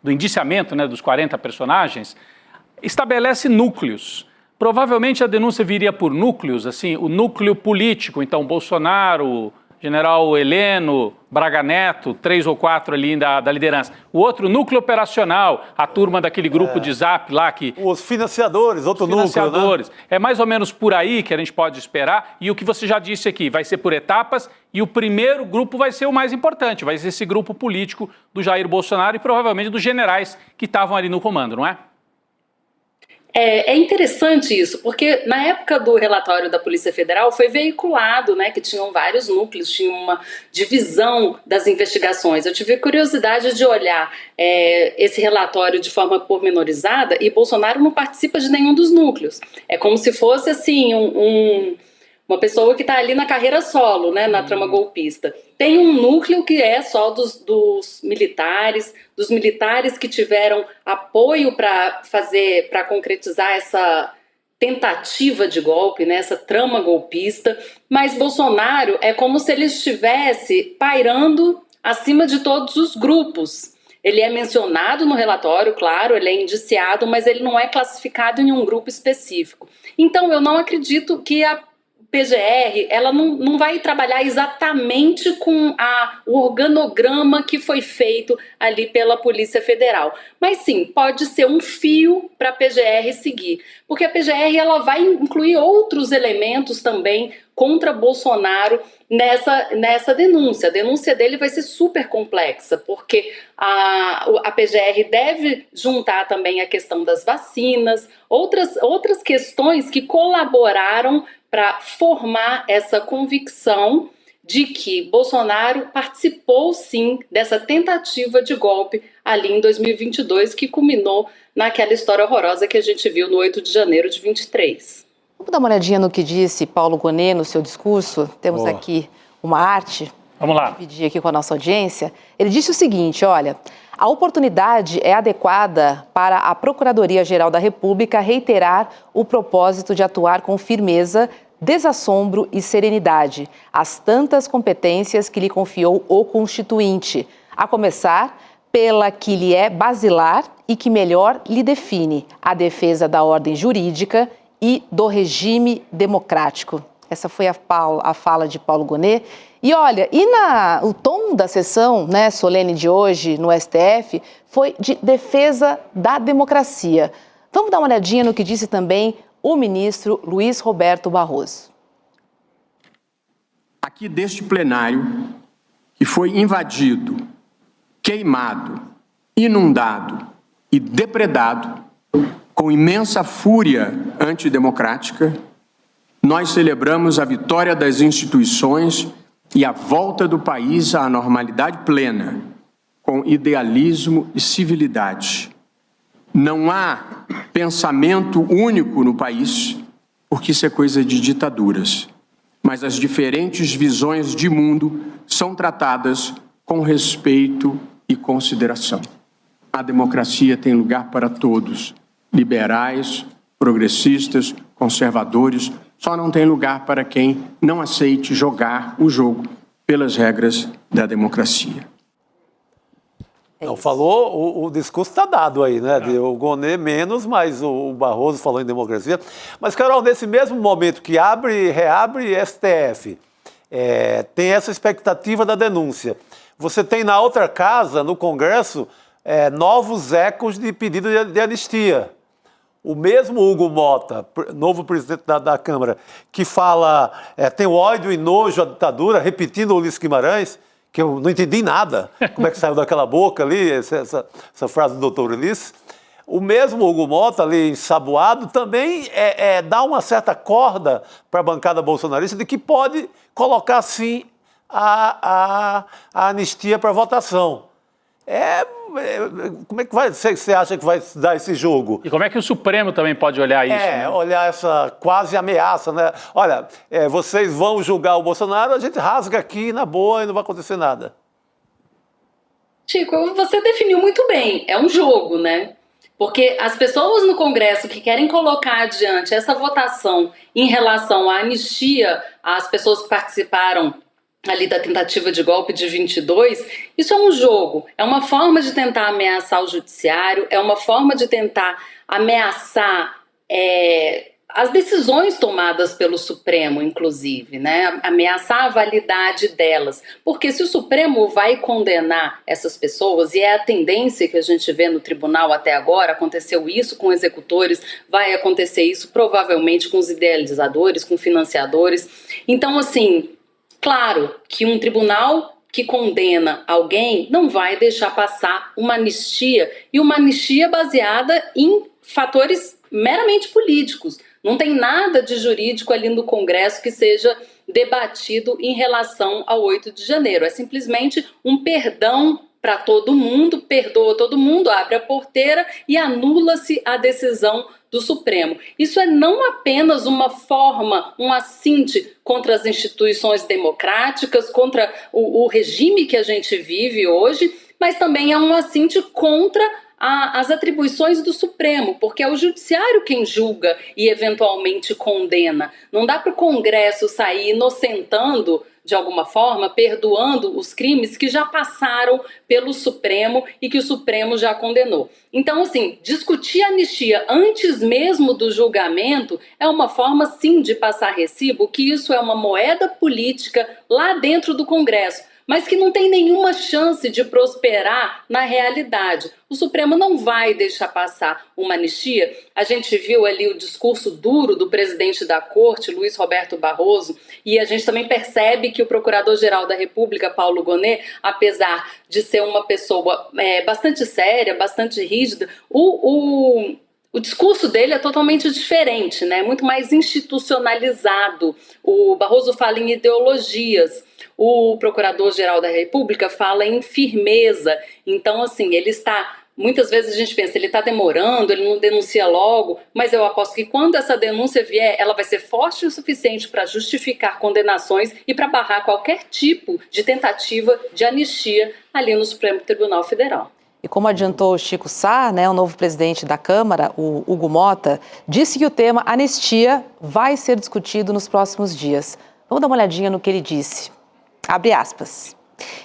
do indiciamento, né, dos 40 personagens, estabelece núcleos. Provavelmente a denúncia viria por núcleos, assim, o núcleo político, então Bolsonaro, General Heleno, Braga Neto, 3 ou 4 ali da liderança. O outro núcleo operacional, a turma daquele grupo de Zap lá que... Os financiadores, outro núcleo, né? É mais ou menos por aí que a gente pode esperar. E o que você já disse aqui, vai ser por etapas e o primeiro grupo vai ser o mais importante, vai ser esse grupo político do Jair Bolsonaro e provavelmente dos generais que estavam ali no comando, não é? É interessante isso, porque na época do relatório da Polícia Federal foi veiculado, né, que tinham vários núcleos, tinha uma divisão das investigações. Eu tive curiosidade de olhar esse relatório de forma pormenorizada e Bolsonaro não participa de nenhum dos núcleos. É como se fosse assim uma pessoa que está ali na carreira solo, né, na trama golpista. Tem um núcleo que é só dos militares que tiveram apoio para concretizar essa tentativa de golpe, né, essa trama golpista, mas Bolsonaro é como se ele estivesse pairando acima de todos os grupos. Ele é mencionado no relatório, claro, ele é indiciado, mas ele não é classificado em um grupo específico. Então, eu não acredito que a PGR, ela não vai trabalhar exatamente com o organograma que foi feito ali pela Polícia Federal. Mas sim, pode ser um fio para a PGR seguir. Porque a PGR ela vai incluir outros elementos também contra Bolsonaro nessa denúncia. A denúncia dele vai ser super complexa, porque a PGR deve juntar também a questão das vacinas, outras questões que colaboraram para formar essa convicção de que Bolsonaro participou, sim, dessa tentativa de golpe ali em 2022, que culminou naquela história horrorosa que a gente viu no 8 de janeiro de 23. Vamos dar uma olhadinha no que disse Paulo Gonet no seu discurso? Temos aqui uma arte. Vamos lá. Vou dividir aqui com a nossa audiência. Ele disse o seguinte, olha... A oportunidade é adequada para a Procuradoria-Geral da República reiterar o propósito de atuar com firmeza, desassombro e serenidade, as tantas competências que lhe confiou o Constituinte, a começar pela que lhe é basilar e que melhor lhe define, a defesa da ordem jurídica e do regime democrático. Essa foi a fala de Paulo Gonet. E olha, o tom da sessão, né, solene de hoje no STF foi de defesa da democracia. Vamos dar uma olhadinha no que disse também o ministro Luiz Roberto Barroso. Aqui deste plenário, que foi invadido, queimado, inundado e depredado com imensa fúria antidemocrática, nós celebramos a vitória das instituições e a volta do país à normalidade plena, com idealismo e civilidade. Não há pensamento único no país, porque isso é coisa de ditaduras, mas as diferentes visões de mundo são tratadas com respeito e consideração. A democracia tem lugar para todos, liberais, progressistas, conservadores, só não tem lugar para quem não aceite jogar o jogo pelas regras da democracia. Não falou, o discurso está dado aí, né? O Gonet menos, mas o Barroso falou em democracia. Mas, Carol, nesse mesmo momento que abre e reabre STF, tem essa expectativa da denúncia. Você tem na outra casa, no Congresso, novos ecos de pedido de anistia. O mesmo Hugo Mota, novo presidente da Câmara, que fala, tem ódio e nojo à ditadura, repetindo o Ulisses Guimarães, que eu não entendi nada, como é que saiu daquela boca ali, essa frase do doutor Ulisses. O mesmo Hugo Mota, ali ensaboado, também dá uma certa corda para a bancada bolsonarista de que pode colocar, sim, a anistia para votação. Como é que você acha que vai se dar esse jogo? E como é que o Supremo também pode olhar isso? Né? Olhar essa quase ameaça, né? Olha, vocês vão julgar o Bolsonaro, a gente rasga aqui na boa e não vai acontecer nada. Chico, você definiu muito bem, é um jogo, né? Porque as pessoas no Congresso que querem colocar adiante essa votação em relação à anistia às pessoas que participaram ali da tentativa de golpe de 22, isso é um jogo, é uma forma de tentar ameaçar o judiciário, é uma forma de tentar ameaçar as decisões tomadas pelo Supremo, inclusive, né? Ameaçar a validade delas. Porque se o Supremo vai condenar essas pessoas, e é a tendência que a gente vê no tribunal até agora, aconteceu isso com executores, vai acontecer isso provavelmente com os idealizadores, com financiadores. Então, assim, claro que um tribunal que condena alguém não vai deixar passar uma anistia, e uma anistia baseada em fatores meramente políticos. Não tem nada de jurídico ali no Congresso que seja debatido em relação ao 8 de janeiro. É simplesmente um perdão para todo mundo, perdoa todo mundo, abre a porteira e anula-se a decisão do Supremo. Isso é não apenas uma forma, um assinte contra as instituições democráticas, contra o regime que a gente vive hoje, mas também é um assinte contra as atribuições do Supremo, porque é o judiciário quem julga e eventualmente condena. Não dá para o Congresso sair inocentando, de alguma forma, perdoando os crimes que já passaram pelo Supremo e que o Supremo já condenou. Então, assim, discutir anistia antes mesmo do julgamento é uma forma, sim, de passar recibo, que isso é uma moeda política lá dentro do Congresso, mas que não tem nenhuma chance de prosperar na realidade. O Supremo não vai deixar passar uma anistia. A gente viu ali o discurso duro do presidente da Corte, Luiz Roberto Barroso, e a gente também percebe que o Procurador-Geral da República, Paulo Gonet, apesar de ser uma pessoa bastante séria, bastante rígida, o discurso dele é totalmente diferente, né? Muito mais institucionalizado. O Barroso fala em ideologias. O Procurador-Geral da República fala em firmeza. Então, assim, ele está... Muitas vezes a gente pensa, ele está demorando, ele não denuncia logo, mas eu aposto que quando essa denúncia vier, ela vai ser forte o suficiente para justificar condenações e para barrar qualquer tipo de tentativa de anistia ali no Supremo Tribunal Federal. E como adiantou o Chico Sá, né, o novo presidente da Câmara, o Hugo Mota, disse que o tema anistia vai ser discutido nos próximos dias. Vamos dar uma olhadinha no que ele disse. Abre aspas.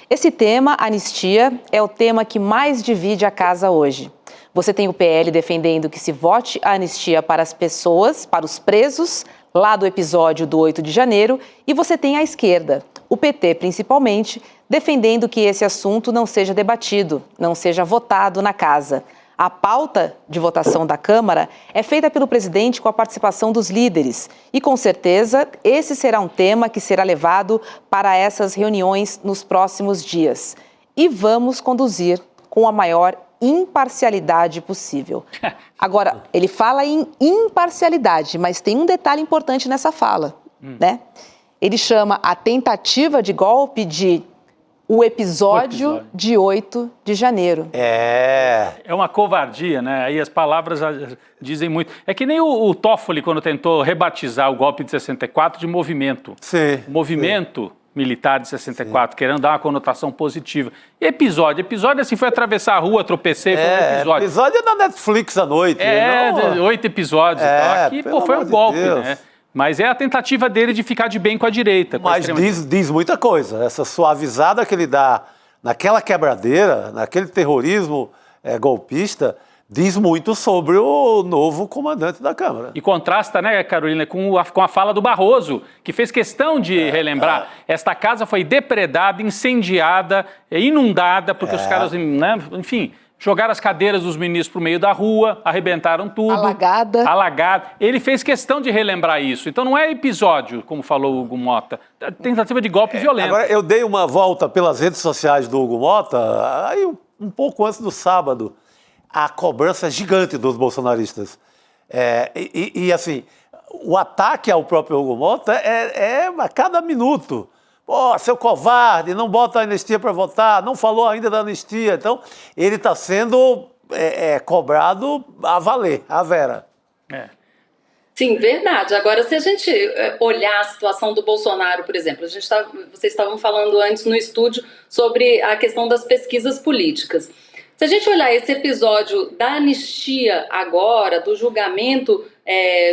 Esse tema, anistia, é o tema que mais divide a casa hoje. Você tem o PL defendendo que se vote a anistia para as pessoas, para os presos, lá do episódio do 8 de janeiro, e você tem a esquerda, o PT principalmente, defendendo que esse assunto não seja debatido, não seja votado na casa. A pauta de votação da Câmara é feita pelo presidente com a participação dos líderes e, com certeza, esse será um tema que será levado para essas reuniões nos próximos dias. E vamos conduzir com a maior imparcialidade possível. Agora, ele fala em imparcialidade, mas tem um detalhe importante nessa fala, né? Ele chama a tentativa de golpe de o episódio de 8 de janeiro. É uma covardia, né? Aí as palavras dizem muito. É que nem o Toffoli, quando tentou rebatizar o golpe de 64 de movimento. Sim. Movimento militar de 64, querendo dar uma conotação positiva. Episódio, assim, foi atravessar a rua, tropecei, foi um episódio. Episódio é da Netflix à noite. 8 episódios. Aqui, foi um golpe, né? Mas é a tentativa dele de ficar de bem com a direita. Mas diz muita coisa. Essa suavizada que ele dá naquela quebradeira, naquele terrorismo golpista, diz muito sobre o novo comandante da Câmara. E contrasta, né, Carolina, com a fala do Barroso, que fez questão de relembrar. Esta casa foi depredada, incendiada, inundada, porque os caras, né, enfim, jogaram as cadeiras dos ministros para o meio da rua, arrebentaram tudo. Alagada. Ele fez questão de relembrar isso. Então não é episódio, como falou o Hugo Mota. Tentativa de golpe violento. Agora, eu dei uma volta pelas redes sociais do Hugo Mota, aí um pouco antes do sábado, a cobrança gigante dos bolsonaristas. Assim, o ataque ao próprio Hugo Mota é a cada minuto. Pô, seu covarde, não bota a anistia para votar, não falou ainda da anistia. Então, ele está sendo cobrado a valer, a vera. Sim, verdade. Agora, se a gente olhar a situação do Bolsonaro, por exemplo, vocês estavam falando antes no estúdio sobre a questão das pesquisas políticas. Se a gente olhar esse episódio da anistia agora, do julgamento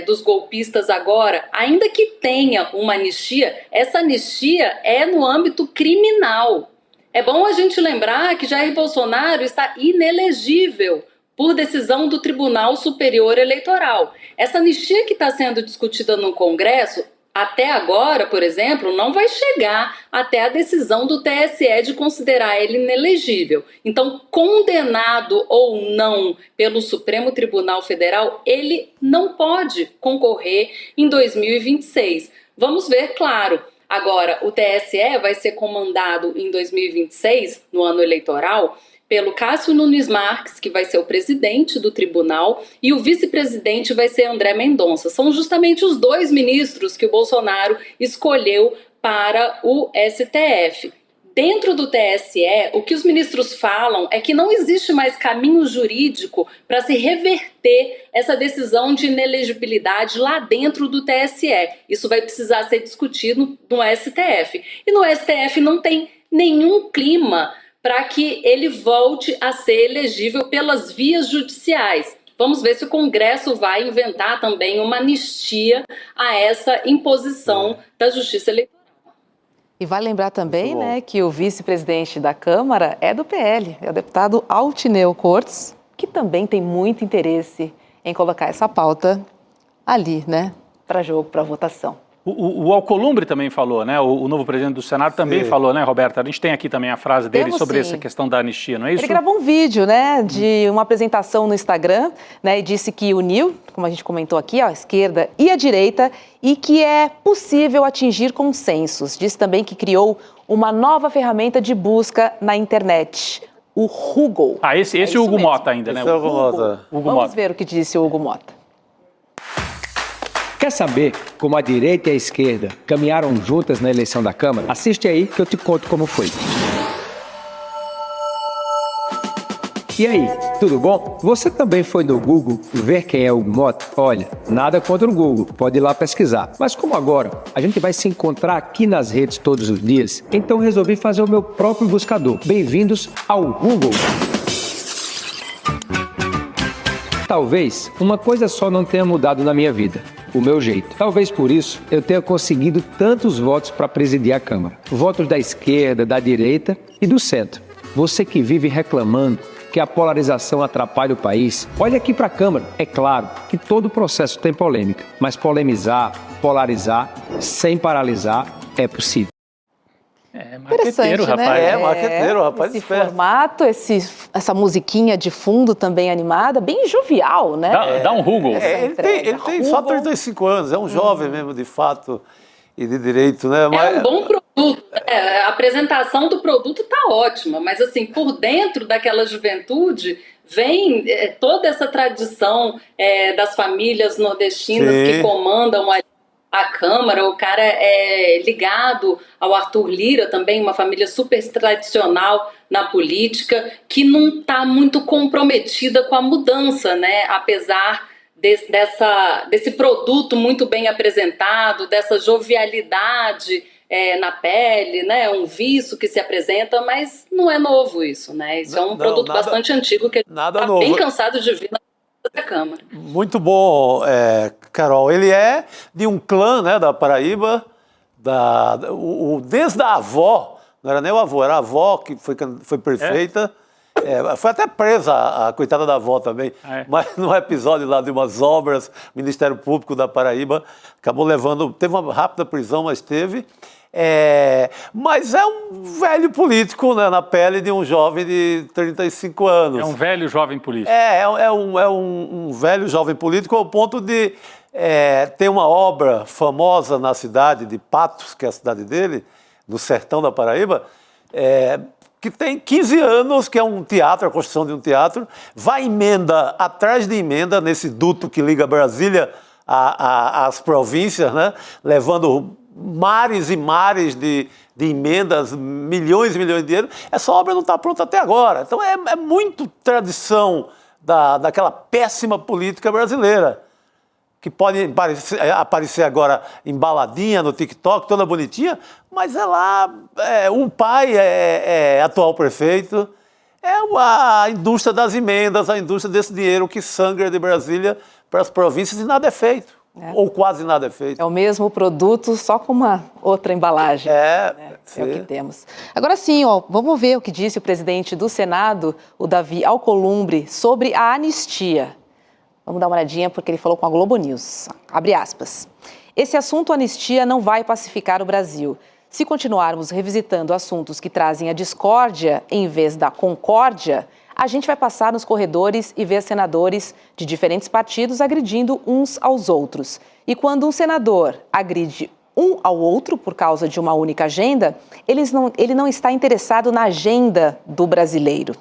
dos golpistas agora, ainda que tenha uma anistia, essa anistia é no âmbito criminal. É bom a gente lembrar que Jair Bolsonaro está inelegível por decisão do Tribunal Superior Eleitoral. Essa anistia que está sendo discutida no Congresso, até agora, por exemplo, não vai chegar até a decisão do TSE de considerar ele inelegível. Então, condenado ou não pelo Supremo Tribunal Federal, ele não pode concorrer em 2026. Vamos ver, claro. Agora, o TSE vai ser comandado em 2026, no ano eleitoral, pelo Cássio Nunes Marques, que vai ser o presidente do tribunal, e o vice-presidente vai ser André Mendonça. São justamente os dois ministros que o Bolsonaro escolheu para o STF. Dentro do TSE, o que os ministros falam é que não existe mais caminho jurídico para se reverter essa decisão de inelegibilidade lá dentro do TSE. Isso vai precisar ser discutido no STF. E no STF não tem nenhum clima para que ele volte a ser elegível pelas vias judiciais. Vamos ver se o Congresso vai inventar também uma anistia a essa imposição da Justiça Eleitoral. E vale lembrar também, né, que o vice-presidente da Câmara é do PL, é o deputado Altineu Cortes, que também tem muito interesse em colocar essa pauta ali, né, para jogo, para votação. O Alcolumbre também falou, né? O novo presidente do Senado também falou, né, Roberta? A gente tem aqui também a frase dele sobre essa questão da anistia, não é isso? Ele gravou um vídeo, né, de uma apresentação no Instagram, né, e disse que uniu, como a gente comentou aqui, a esquerda e a direita, e que é possível atingir consensos. Disse também que criou uma nova ferramenta de busca na internet, o Google. Esse é o Hugo Mota ainda, né? Esse é o Hugo Mota. Vamos ver o que disse o Hugo Mota. Quer saber como a direita e a esquerda caminharam juntas na eleição da Câmara? Assiste aí que eu te conto como foi. E aí, tudo bom? Você também foi no Google ver quem é o Hugo Mota? Olha, nada contra o Google, pode ir lá pesquisar. Mas como agora a gente vai se encontrar aqui nas redes todos os dias, então resolvi fazer o meu próprio buscador. Bem-vindos ao Google. Talvez uma coisa só não tenha mudado na minha vida: o meu jeito. Talvez por isso eu tenha conseguido tantos votos para presidir a Câmara. Votos da esquerda, da direita e do centro. Você que vive reclamando que a polarização atrapalha o país, olha aqui para a Câmara. É claro que todo processo tem polêmica, mas polemizar, polarizar, sem paralisar, é possível. Marqueteiro, rapaz. Né? Marqueteiro, rapaz. Esse formato, essa musiquinha de fundo também animada, bem jovial, né? Dá um Google. Ele tem só 35 anos, é um jovem mesmo, de fato, e de direito, né? É um bom produto. A apresentação do produto tá ótima, mas assim, por dentro daquela juventude vem toda essa tradição das famílias nordestinas que comandam a Câmara. O cara é ligado ao Arthur Lira também, uma família super tradicional na política, que não está muito comprometida com a mudança, né? Apesar desse produto muito bem apresentado, dessa jovialidade na pele, né? Um viço que se apresenta, mas não é novo isso, né? Isso é um produto bastante antigo que está bem cansado de vir da Câmara. Muito bom, Carol. Ele é de um clã, né, da Paraíba, desde a avó, não era nem o avô, era a avó que foi prefeita. Foi até presa a coitada da avó também, mas num episódio lá de umas obras, Ministério Público da Paraíba, acabou levando, teve uma rápida prisão, mas teve. Mas é um velho político, né, na pele de um jovem de 35 anos. É um velho jovem político. É um velho jovem político ao ponto de ter uma obra famosa na cidade de Patos, que é a cidade dele, no sertão da Paraíba, que tem 15 anos, que é um teatro, a construção de um teatro, vai emenda atrás de emenda nesse duto que liga Brasília às províncias, né, levando mares e mares de emendas, milhões e milhões de dinheiro. Essa obra não está pronta até agora. Então é muito tradição daquela péssima política brasileira, que pode aparecer agora embaladinha no TikTok, toda bonitinha, mas o pai é atual prefeito, a indústria das emendas, a indústria desse dinheiro que sangra de Brasília para as províncias e nada é feito. Ou quase nada é feito. É o mesmo produto, só com uma outra embalagem. É o que temos. Agora sim, vamos ver o que disse o presidente do Senado, o Davi Alcolumbre, sobre a anistia. Vamos dar uma olhadinha porque ele falou com a Globo News. Abre aspas. Esse assunto anistia não vai pacificar o Brasil. Se continuarmos revisitando assuntos que trazem a discórdia em vez da concórdia, a gente vai passar nos corredores e ver senadores de diferentes partidos agredindo uns aos outros. E quando um senador agride um ao outro por causa de uma única agenda, ele não está interessado na agenda do brasileiro.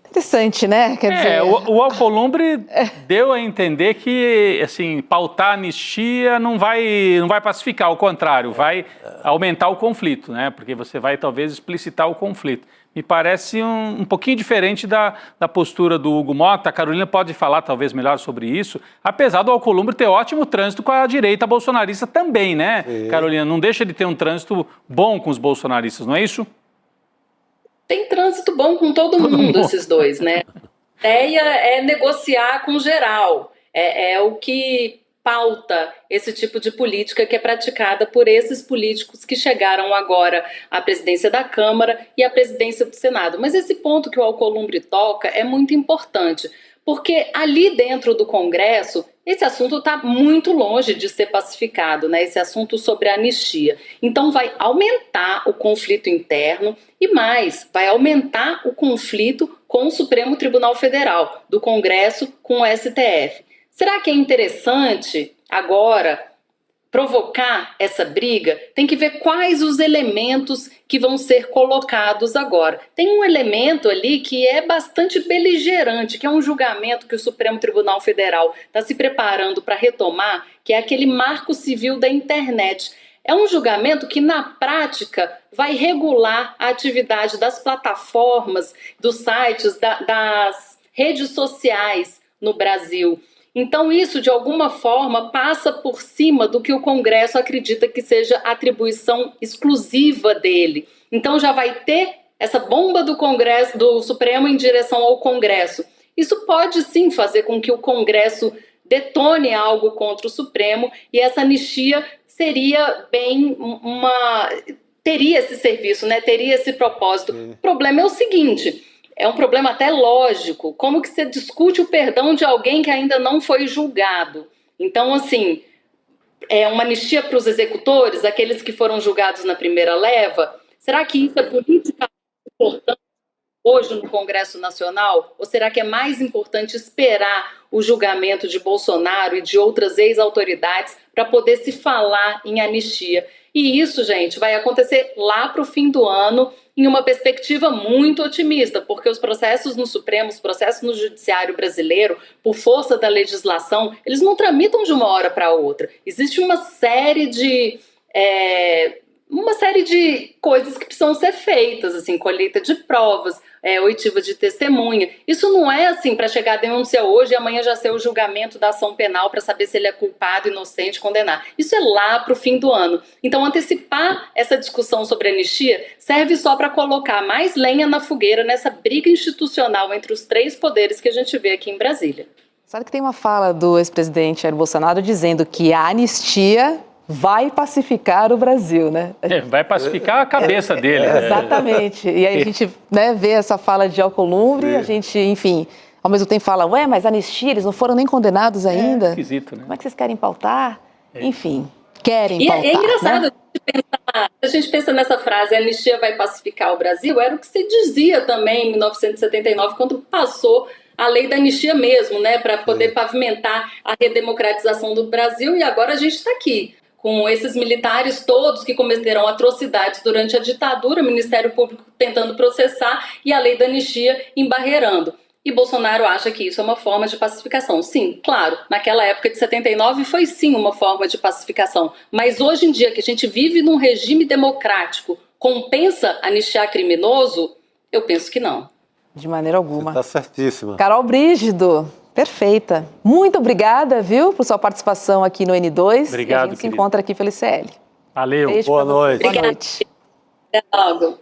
Interessante, né? Quer dizer... O Alcolumbre deu a entender que, assim, pautar a anistia não vai pacificar, ao contrário, vai aumentar o conflito, né? Porque você vai, talvez, explicitar o conflito. Me parece um pouquinho diferente da postura do Hugo Mota. A Carolina pode falar, talvez, melhor sobre isso, apesar do Alcolumbre ter ótimo trânsito com a direita bolsonarista também, né, Carolina? Não deixa de ter um trânsito bom com os bolsonaristas, não é isso? Tem trânsito bom com todo mundo, esses dois, né? A ideia é negociar com geral. É o que pauta esse tipo de política que é praticada por esses políticos que chegaram agora à presidência da Câmara e à presidência do Senado. Mas esse ponto que o Alcolumbre toca é muito importante, porque ali dentro do Congresso, esse assunto está muito longe de ser pacificado, né? Esse assunto sobre a anistia. Então vai aumentar o conflito interno e mais, vai aumentar o conflito com o Supremo Tribunal Federal, do Congresso com o STF. Será que é interessante agora provocar essa briga? Tem que ver quais os elementos que vão ser colocados agora. Tem um elemento ali que é bastante beligerante, que é um julgamento que o Supremo Tribunal Federal está se preparando para retomar, que é aquele marco civil da internet. É um julgamento que, na prática, vai regular a atividade das plataformas, dos sites, das redes sociais no Brasil. Então, isso, de alguma forma, passa por cima do que o Congresso acredita que seja atribuição exclusiva dele. Então, já vai ter essa bomba do Congresso, do Supremo em direção ao Congresso. Isso pode, sim, fazer com que o Congresso detone algo contra o Supremo e essa anistia seria bem teria esse serviço, né? Teria esse propósito. O problema é o seguinte... É um problema até lógico. Como que você discute o perdão de alguém que ainda não foi julgado? Então, assim, é uma anistia para os executores, aqueles que foram julgados na primeira leva? Será que isso é politicamente importante hoje no Congresso Nacional? Ou será que é mais importante esperar o julgamento de Bolsonaro e de outras ex-autoridades para poder se falar em anistia? E isso, gente, vai acontecer lá para o fim do ano, em uma perspectiva muito otimista, porque os processos no Supremo, os processos no Judiciário brasileiro, por força da legislação, eles não tramitam de uma hora para outra. Existe uma série de coisas que precisam ser feitas, assim, colheita de provas, oitiva de testemunha. Isso não é assim para chegar a denúncia hoje e amanhã já ser o julgamento da ação penal para saber se ele é culpado, inocente, condenar. Isso é lá para o fim do ano. Então, antecipar essa discussão sobre anistia serve só para colocar mais lenha na fogueira nessa briga institucional entre os três poderes que a gente vê aqui em Brasília. Sabe que tem uma fala do ex-presidente Jair Bolsonaro dizendo que a anistia vai pacificar o Brasil, né? Vai pacificar a cabeça dele. Exatamente. E aí a gente, né, vê essa fala de Alcolumbre, a gente, enfim, ao mesmo tempo fala, ué, mas anistia, eles não foram nem condenados ainda? É esquisito, né? Como é que vocês querem pautar? Enfim, querem pautar, é engraçado, né? A gente pensa nessa frase, a anistia vai pacificar o Brasil, era o que se dizia também em 1979, quando passou a lei da anistia mesmo, né, para poder pavimentar a redemocratização do Brasil, e agora a gente está aqui, com esses militares todos que cometeram atrocidades durante a ditadura, o Ministério Público tentando processar e a lei da anistia embarreirando. E Bolsonaro acha que isso é uma forma de pacificação. Sim, claro, naquela época de 79 foi sim uma forma de pacificação. Mas hoje em dia, que a gente vive num regime democrático, compensa anistiar criminoso? Eu penso que não. De maneira alguma. Está certíssima. Carol Brígido, perfeita. Muito obrigada, viu, por sua participação aqui no N2. Obrigado, e a gente se encontra aqui pelo ICL. Valeu. Beijo Boa pra noite. você. Boa noite. Até logo.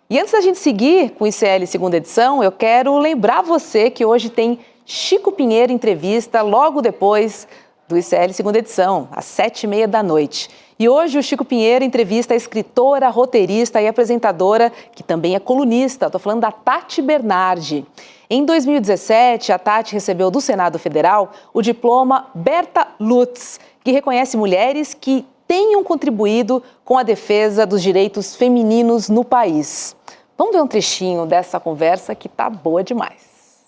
E antes da gente seguir com o ICL segunda edição, eu quero lembrar você que hoje tem Chico Pinheiro entrevista logo depois do ICL segunda edição, às 7h30 da noite. E hoje o Chico Pinheiro entrevista a escritora, roteirista e apresentadora, que também é colunista. Estou falando da Tati Bernardi. Em 2017, a Tati recebeu do Senado Federal o diploma Berta Lutz, que reconhece mulheres que tenham contribuído com a defesa dos direitos femininos no país. Vamos ver um trechinho dessa conversa que tá boa demais.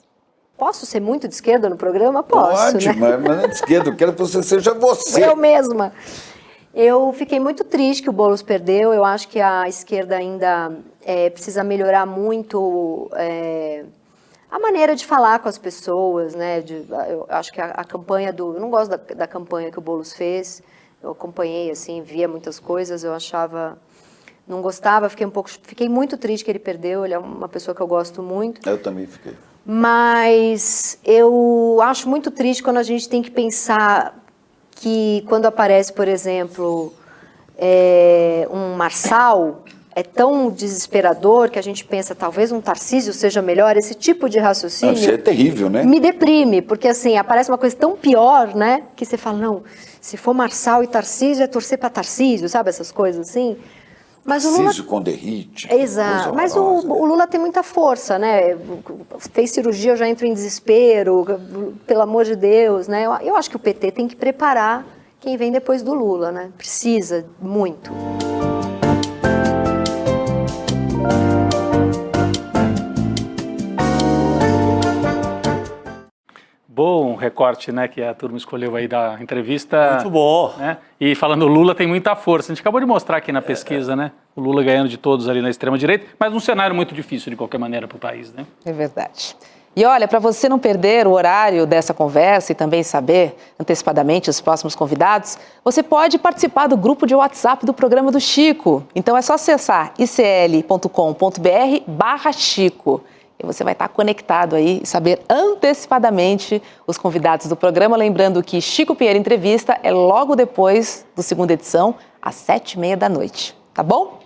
Posso ser muito de esquerda no programa? Posso, Pode, né? mas não é de esquerda, eu quero que você seja você. Eu mesma. Eu fiquei muito triste que o Boulos perdeu. Eu acho que a esquerda ainda precisa melhorar muito a maneira de falar com as pessoas, né? Eu acho que a campanha eu não gosto da campanha que o Boulos fez. Eu acompanhei, assim, via muitas coisas, eu achava... Não gostava, fiquei muito triste que ele perdeu. Ele é uma pessoa que eu gosto muito. Eu também fiquei. Mas eu acho muito triste quando a gente tem que pensar que quando aparece, por exemplo, um Marçal, é tão desesperador que a gente pensa, talvez um Tarcísio seja melhor. Esse tipo de raciocínio... Isso é terrível, né? Me deprime, porque assim, aparece uma coisa tão pior, né? Que você fala, não, se for Marçal e Tarcísio, é torcer para Tarcísio, sabe? Essas coisas assim. Mas Tarcísio com derrite. Exato, mas o Lula tem muita força, né? Fez cirurgia, eu já entro em desespero, pelo amor de Deus, né? Eu acho que o PT tem que preparar quem vem depois do Lula, né? Precisa muito. Bom recorte, né, que a turma escolheu aí da entrevista. Muito bom. Né? E falando Lula tem muita força. A gente acabou de mostrar aqui na pesquisa, né? O Lula ganhando de todos ali na extrema-direita, mas um cenário muito difícil de qualquer maneira para o país, né? É verdade. E olha, para você não perder o horário dessa conversa e também saber antecipadamente os próximos convidados, você pode participar do grupo de WhatsApp do programa do Chico. Então é só acessar icl.com.br/Chico. E você vai estar conectado aí e saber antecipadamente os convidados do programa. Lembrando que Chico Pinheiro Entrevista é logo depois do segunda edição, às 7h30 da noite. Tá bom?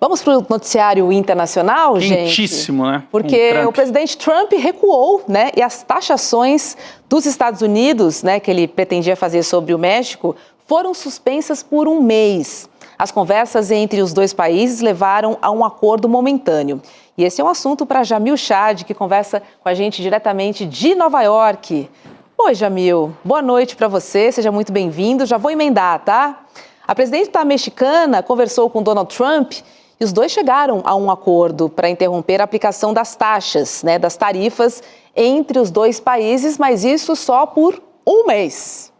Vamos para o noticiário internacional, gente? Quentíssimo, né? Porque o presidente Trump recuou, né? E as taxações dos Estados Unidos, né, que ele pretendia fazer sobre o México, foram suspensas por um mês. As conversas entre os dois países levaram a um acordo momentâneo. E esse é um assunto para Jamil Chad, que conversa com a gente diretamente de Nova York. Oi, Jamil. Boa noite para você. Seja muito bem-vindo. Já vou emendar, tá? A presidenta mexicana conversou com Donald Trump e os dois chegaram a um acordo para interromper a aplicação das taxas, né, das tarifas entre os dois países, mas isso só por um mês.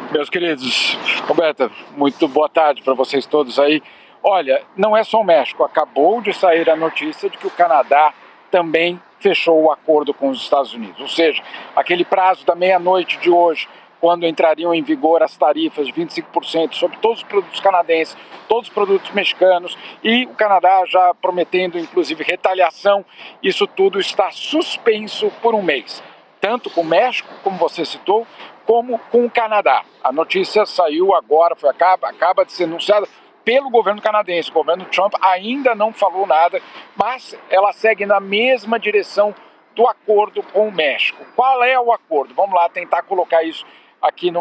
Meus queridos, Roberta, muito boa tarde para vocês todos aí. Olha, não é só o México, acabou de sair a notícia de que o Canadá também fechou o acordo com os Estados Unidos. Ou seja, aquele prazo da meia-noite de hoje, quando entrariam em vigor as tarifas de 25% sobre todos os produtos canadenses, todos os produtos mexicanos, e o Canadá já prometendo, inclusive, retaliação, isso tudo está suspenso por um mês. Tanto com o México, como você citou, como com o Canadá. A notícia saiu agora, acaba de ser anunciada pelo governo canadense. O governo Trump ainda não falou nada, mas ela segue na mesma direção do acordo com o México. Qual é o acordo? Vamos lá tentar colocar isso aqui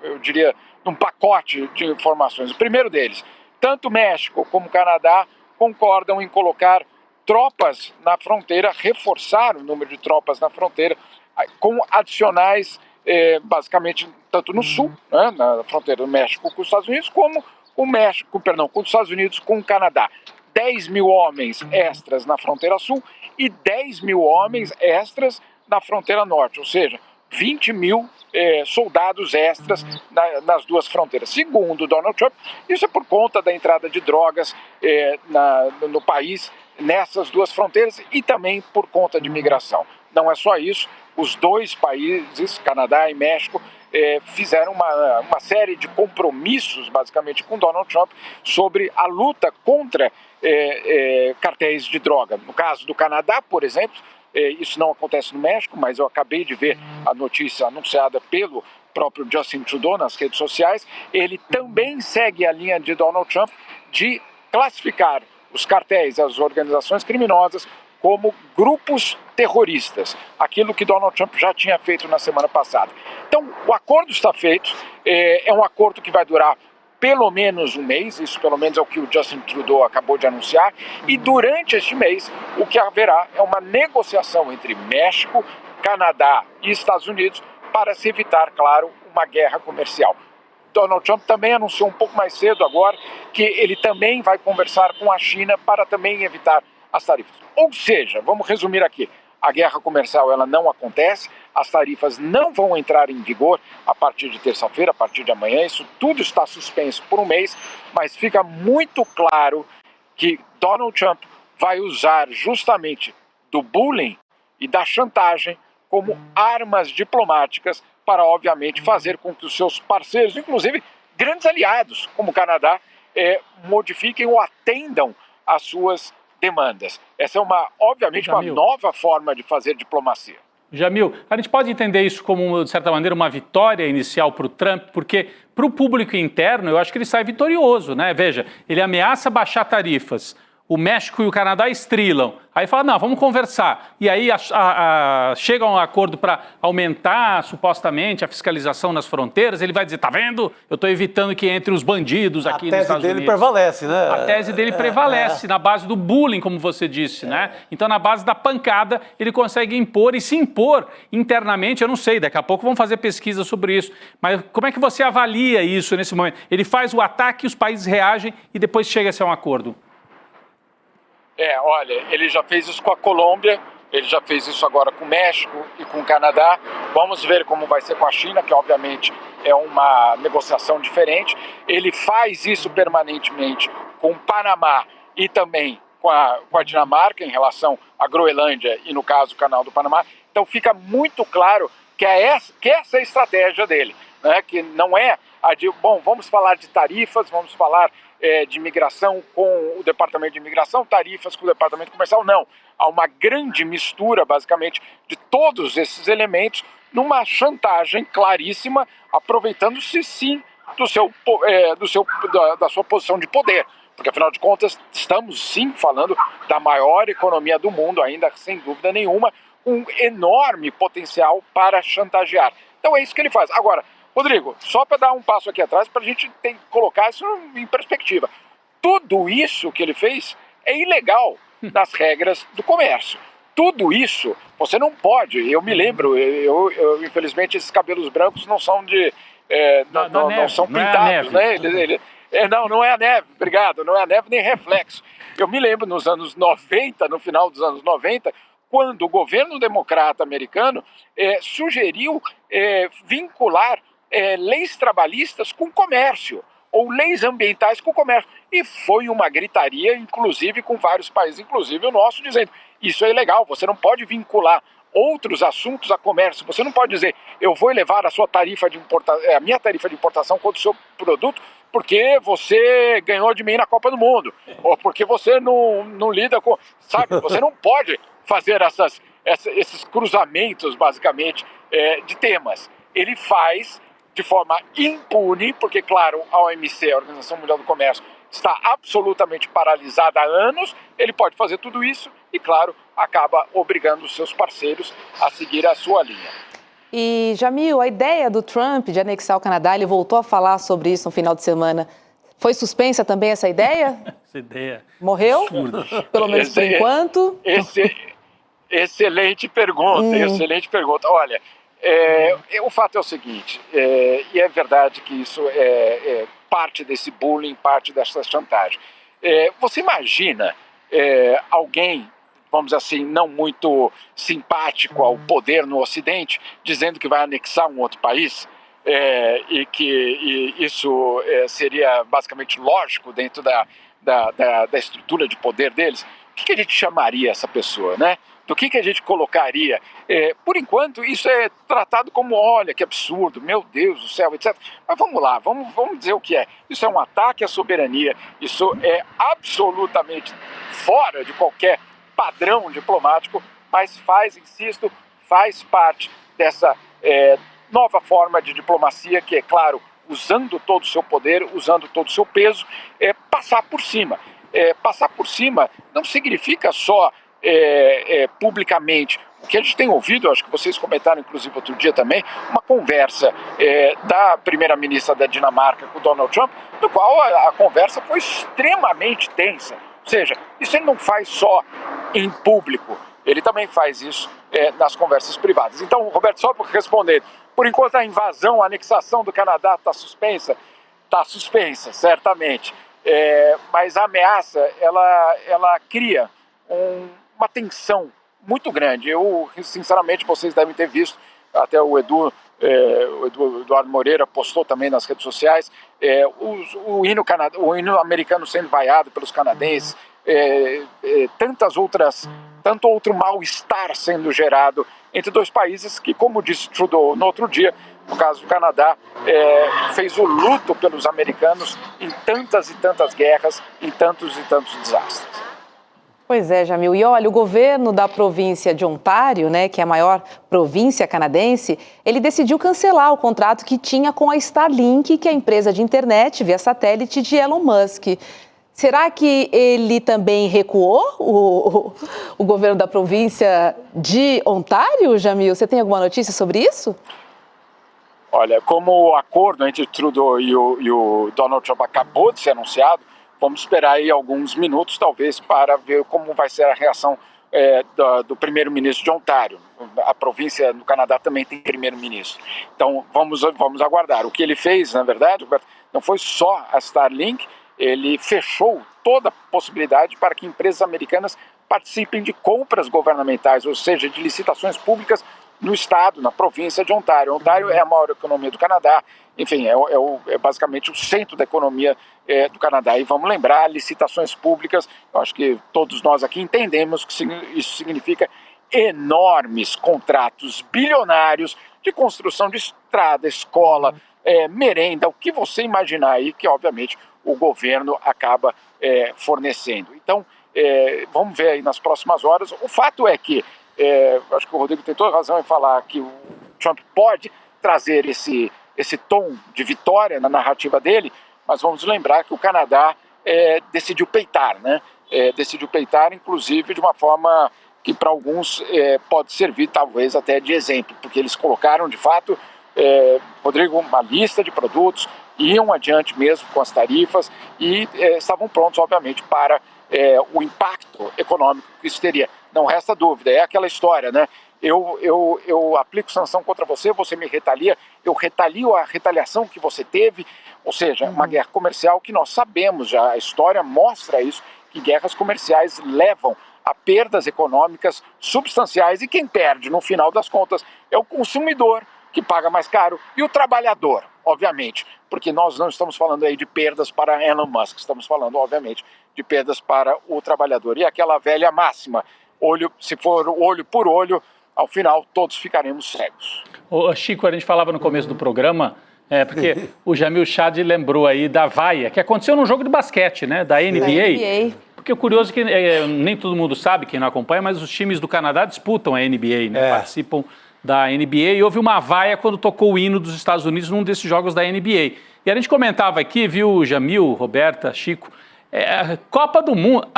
eu diria, num pacote de informações. O primeiro deles, tanto México como Canadá concordam em colocar tropas na fronteira, reforçar o número de tropas na fronteira, com adicionais, basicamente, tanto no sul, né, na fronteira do México com os Estados Unidos, como com os Estados Unidos com o Canadá. 10 mil homens extras na fronteira sul e 10 mil homens extras na fronteira norte, ou seja, 20 mil soldados extras nas duas fronteiras. Segundo Donald Trump, isso é por conta da entrada de drogas no país, nessas duas fronteiras, e também por conta de migração. Não é só isso, os dois países, Canadá e México, fizeram uma série de compromissos, basicamente, com Donald Trump sobre a luta contra cartéis de droga. No caso do Canadá, por exemplo, isso não acontece no México, mas eu acabei de ver a notícia anunciada pelo próprio Justin Trudeau nas redes sociais. Ele também segue a linha de Donald Trump de classificar os cartéis, as organizações criminosas, como grupos terroristas, aquilo que Donald Trump já tinha feito na semana passada. Então, o acordo está feito, é um acordo que vai durar pelo menos um mês, isso pelo menos é o que o Justin Trudeau acabou de anunciar, e durante este mês o que haverá é uma negociação entre México, Canadá e Estados Unidos para se evitar, claro, uma guerra comercial. Donald Trump também anunciou um pouco mais cedo agora que ele também vai conversar com a China para também evitar as tarifas. Ou seja, vamos resumir aqui, a guerra comercial ela não acontece, as tarifas não vão entrar em vigor a partir de terça-feira, a partir de amanhã, isso tudo está suspenso por um mês, mas fica muito claro que Donald Trump vai usar justamente do bullying e da chantagem como armas diplomáticas para, obviamente, fazer com que os seus parceiros, inclusive grandes aliados, como o Canadá, modifiquem ou atendam às suas demandas. Essa é, obviamente, Jamil, uma nova forma de fazer diplomacia. Jamil, a gente pode entender isso como, de certa maneira, uma vitória inicial para o Trump, porque para o público interno eu acho que ele sai vitorioso, né? Veja, ele ameaça baixar tarifas, o México e o Canadá estrilam, aí fala, não, vamos conversar, e aí chega a um acordo para aumentar, supostamente, a fiscalização nas fronteiras, ele vai dizer, tá vendo? Eu estou evitando que entre os bandidos aqui nos Estados Unidos. A tese dele prevalece, né? A tese dele prevalece, na base do bullying, como você disse, né? Então, na base da pancada, ele consegue impor, e se impor internamente, eu não sei, daqui a pouco vamos fazer pesquisa sobre isso, mas como é que você avalia isso nesse momento? Ele faz o ataque, os países reagem e depois chega-se a um acordo. Olha, ele já fez isso com a Colômbia, ele já fez isso agora com o México e com o Canadá. Vamos ver como vai ser com a China, que obviamente é uma negociação diferente. Ele faz isso permanentemente com o Panamá e também com a Dinamarca em relação à Groenlândia e, no caso, o Canal do Panamá. Então fica muito claro que essa é a estratégia dele, né? Que não é a de, bom, vamos falar de tarifas, vamos falar de imigração com o Departamento de Imigração, tarifas com o Departamento Comercial, não. Há uma grande mistura, basicamente, de todos esses elementos numa chantagem claríssima, aproveitando-se, sim, da sua posição de poder. Porque, afinal de contas, estamos, sim, falando da maior economia do mundo, ainda sem dúvida nenhuma, um enorme potencial para chantagear. Então é isso que ele faz. Agora, Rodrigo, só para dar um passo aqui atrás, para a gente colocar isso em perspectiva. Tudo isso que ele fez é ilegal nas regras do comércio. Tudo isso, você não pode. Eu me lembro, infelizmente esses cabelos brancos não são não são pintados, né? Não é a neve, obrigado, não é a neve nem reflexo. Eu me lembro nos anos 90, no final dos anos 90, quando o governo democrata americano sugeriu vincular leis trabalhistas com comércio, ou leis ambientais com comércio. E foi uma gritaria, inclusive com vários países, inclusive o nosso, dizendo isso é ilegal, você não pode vincular outros assuntos a comércio. Você não pode dizer, eu vou elevar a sua tarifa de a minha tarifa de importação contra o seu produto porque você ganhou de mim na Copa do Mundo, ou porque você não lida com... Sabe, você não pode fazer esses cruzamentos, basicamente, de temas. Ele faz de forma impune, porque, claro, a OMC, a Organização Mundial do Comércio, está absolutamente paralisada há anos, ele pode fazer tudo isso e, claro, acaba obrigando os seus parceiros a seguir a sua linha. E, Jamil, a ideia do Trump de anexar o Canadá, ele voltou a falar sobre isso no final de semana. Foi suspensa também essa ideia? Essa ideia. Morreu? Absurda. Pelo menos por enquanto? Excelente pergunta, excelente pergunta. Olha, o fato é o seguinte, e é verdade que isso é parte desse bullying, parte dessa chantagem. Você imagina alguém, vamos dizer assim, não muito simpático ao poder no Ocidente, dizendo que vai anexar um outro país? E que isso seria basicamente lógico dentro da estrutura de poder deles? O que a gente chamaria essa pessoa, né? Do que a gente colocaria? Por enquanto, isso é tratado como, olha, que absurdo, meu Deus do céu, etc. Mas vamos lá, vamos dizer o que é. Isso é um ataque à soberania, isso é absolutamente fora de qualquer padrão diplomático, mas insisto, faz parte dessa nova forma de diplomacia que, é claro, usando todo o seu poder, usando todo o seu peso, passar por cima. Passar por cima não significa só publicamente. O que a gente tem ouvido, acho que vocês comentaram inclusive outro dia também, uma conversa da primeira-ministra da Dinamarca com o Donald Trump, no qual a conversa foi extremamente tensa. Ou seja, isso ele não faz só em público, ele também faz isso nas conversas privadas. Então, Roberto, só para responder, por enquanto a invasão, a anexação do Canadá está suspensa? Está suspensa, certamente. Mas a ameaça, ela cria uma tensão muito grande. Eu, sinceramente, vocês devem ter visto, até o Eduardo Moreira postou também nas redes sociais, o hino americano sendo vaiado pelos canadenses, tanto outro mal-estar sendo gerado entre dois países que, como disse Trudeau no outro dia, no caso do Canadá, fez o luto pelos americanos em tantas e tantas guerras, em tantos e tantos desastres. Pois é, Jamil. E olha, o governo da província de Ontário, né, que é a maior província canadense, ele decidiu cancelar o contrato que tinha com a Starlink, que é a empresa de internet via satélite de Elon Musk. Será que ele também recuou, o governo da província de Ontário, Jamil? Você tem alguma notícia sobre isso? Olha, como o acordo entre Trudeau e o Donald Trump acabou de ser anunciado, vamos esperar aí alguns minutos, talvez, para ver como vai ser a reação do primeiro-ministro de Ontário. A província do Canadá também tem primeiro-ministro. Então, vamos aguardar. O que ele fez, na verdade, não foi só a Starlink, ele fechou toda a possibilidade para que empresas americanas participem de compras governamentais, ou seja, de licitações públicas no estado, na província de Ontário. Ontário é a maior economia do Canadá, enfim, é basicamente o centro da economia do Canadá. E vamos lembrar, licitações públicas, eu acho que todos nós aqui entendemos que isso significa enormes contratos bilionários de construção de estrada, escola, merenda, o que você imaginar aí, que obviamente o governo acaba fornecendo. Então, vamos ver aí nas próximas horas. O fato é que, acho que o Rodrigo tem toda razão em falar que o Trump pode trazer esse tom de vitória na narrativa dele, mas vamos lembrar que o Canadá decidiu peitar, né? Decidiu peitar, inclusive, de uma forma que para alguns pode servir talvez até de exemplo, porque eles colocaram, de fato, Rodrigo, uma lista de produtos, iam adiante mesmo com as tarifas e estavam prontos, obviamente, para o impacto econômico que isso teria. Não resta dúvida, é aquela história, né? Eu aplico sanção contra você, você me retalia, eu retalio a retaliação que você teve, ou seja, uma guerra comercial que nós sabemos já, a história mostra isso, que guerras comerciais levam a perdas econômicas substanciais e quem perde, no final das contas, é o consumidor, que paga mais caro, e o trabalhador, obviamente, porque nós não estamos falando aí de perdas para Elon Musk, estamos falando, obviamente, de perdas para o trabalhador. E aquela velha máxima, se for olho por olho, ao final todos ficaremos cegos. Ô, Chico, a gente falava no começo do programa, porque o Jamil Chad lembrou aí da vaia, que aconteceu num jogo de basquete, né, da NBA. Porque o curioso é que nem todo mundo sabe, quem não acompanha, mas os times do Canadá disputam a NBA, né, participam da NBA, e houve uma vaia quando tocou o hino dos Estados Unidos num desses jogos da NBA. E a gente comentava aqui, viu, Jamil, Roberta, Chico, Copa do Mundo.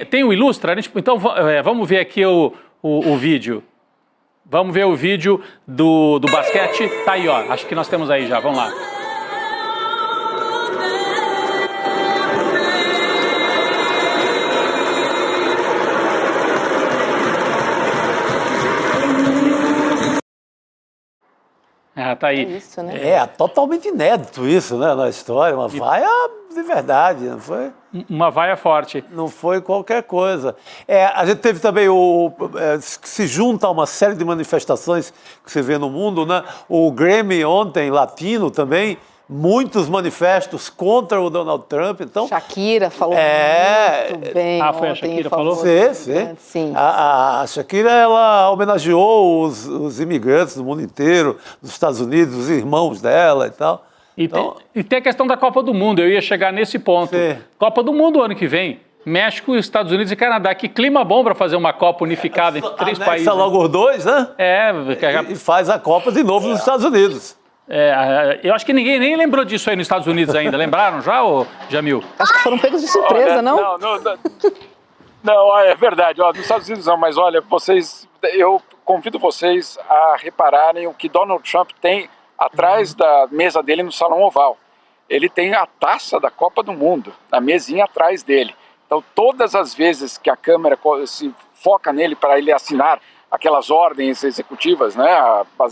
Tem o Ilustra? Então vamos ver aqui o vídeo. Vamos ver o vídeo do basquete. Tá aí, ó. Acho que nós temos aí já. Vamos lá. Ah, tá aí. É isso, né? É totalmente inédito isso, né, na história. Uma vaia de verdade, não foi? Uma vaia forte. Não foi qualquer coisa. A gente teve também se junta a uma série de manifestações que você vê no mundo, né? O Grammy ontem, latino também, muitos manifestos contra o Donald Trump. Então, Shakira falou muito bem. Foi a Shakira que falou? Sim. A Shakira, ela homenageou os imigrantes do mundo inteiro, dos Estados Unidos, os irmãos dela e tal. E tem a questão da Copa do Mundo, eu ia chegar nesse ponto. Sim. Copa do Mundo ano que vem, México, Estados Unidos e Canadá. Que clima bom para fazer uma Copa unificada entre 3 países. Logo os dois, né? E faz a Copa de novo nos Estados Unidos. Eu acho que ninguém nem lembrou disso aí nos Estados Unidos ainda. Lembraram já, Jamil? Acho que foram pegos de surpresa, não? Não, é verdade. Nos Estados Unidos não, mas olha, eu convido vocês a repararem o que Donald Trump tem atrás da mesa dele no Salão Oval. Ele tem a taça da Copa do Mundo, na mesinha atrás dele. Então, todas as vezes que a câmera se foca nele para ele assinar aquelas ordens executivas, né,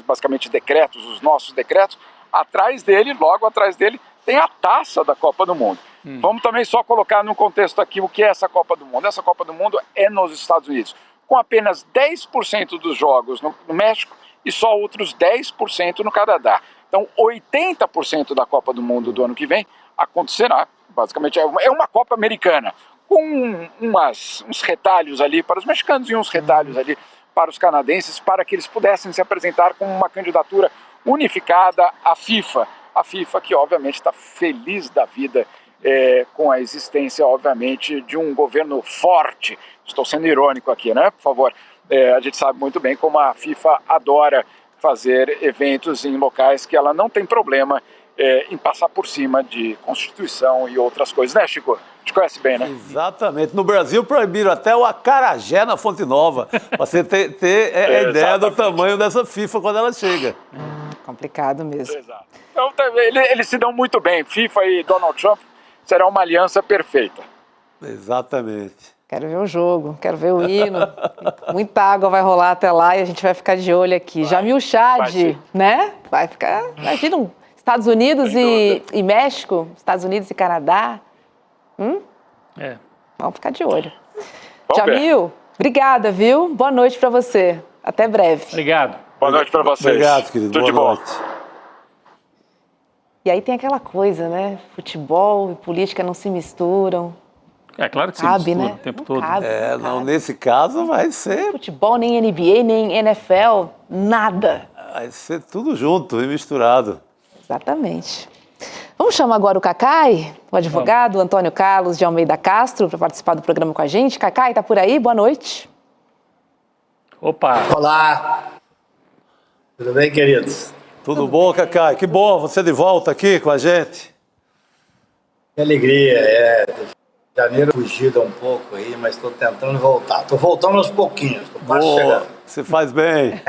basicamente decretos, os nossos decretos, logo atrás dele, tem a taça da Copa do Mundo. Vamos também só colocar no contexto aqui o que é essa Copa do Mundo. Essa Copa do Mundo é nos Estados Unidos, com apenas 10% dos jogos no México e só outros 10% no Canadá. Então, 80% da Copa do Mundo do ano que vem acontecerá, basicamente, é uma Copa americana, com uns retalhos ali para os mexicanos e uns retalhos ali para os canadenses, para que eles pudessem se apresentar como uma candidatura unificada à FIFA. A FIFA que, obviamente, está feliz da vida com a existência, obviamente, de um governo forte. Estou sendo irônico aqui, né? Por favor. A gente sabe muito bem como a FIFA adora fazer eventos em locais que ela não tem problema em passar por cima de Constituição e outras coisas, né, Chico? A gente conhece bem, né? Exatamente. No Brasil proibiram até o acarajé na Fonte Nova, para você ter a ideia do tamanho dessa FIFA quando ela chega. Complicado mesmo. Exato. Então, eles se dão muito bem. FIFA e Donald Trump será uma aliança perfeita. Exatamente. Quero ver o jogo, quero ver o hino. Muita água vai rolar até lá e a gente vai ficar de olho aqui. Jamil Chad, né? Vai ficar, imagina, Estados Unidos e México, Estados Unidos e Canadá. Vamos ficar de olho. Jamil, obrigada, viu? Boa noite para você. Até breve. Obrigado. Boa noite para vocês. Obrigado, querido. Tudo de Boa bom. noite. E aí tem aquela coisa, né? Futebol e política não se misturam. É claro que se Cabe, mistura né? o tempo Não todo. cabe, Não, nesse caso vai ser... Futebol, nem NBA, nem NFL, nada. Vai ser tudo junto e misturado. Exatamente. Vamos chamar agora o Cacai, o advogado Antônio Carlos de Almeida Castro, para participar do programa com a gente. Cacai, tá por aí? Boa noite. Opa! Olá! Tudo bem, queridos? Tudo bom, Cacai? Que bom você de volta aqui com a gente. Que alegria, Janeiro fugido um pouco aí, mas estou tentando voltar. Estou voltando aos pouquinhos, estou quase chegando. Você faz bem.